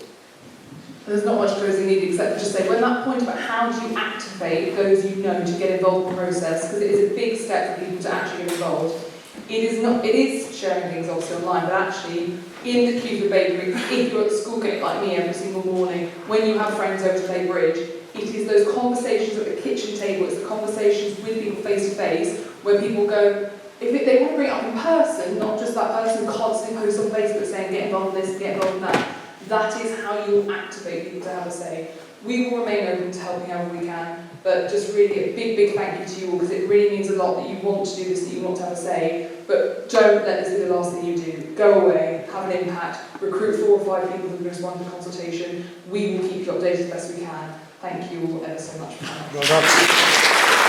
There's not much closing needed except to just say, when that point about how do you activate those you know to get involved in the process, because it is a big step for people to actually get involved. It is sharing things obviously online, but actually in the queue for bakery, if you're at the school gate like me every single morning, when you have friends over to Lake Bridge, it is those conversations at the kitchen table, it's the conversations with people face to face, where people go, if they want to bring it up in person, not just that person constantly posts on Facebook saying get involved in this, get involved in that. That is how you activate people to have a say. We will remain open to helping however we can, but just really a big, big thank you to you all, because it really means a lot that you want to do this, that you want to have a say, but don't let this be the last thing you do. Go away, have an impact, recruit 4 or 5 people who can respond to consultation. We will keep you updated as best we can. Thank you all ever so much for coming.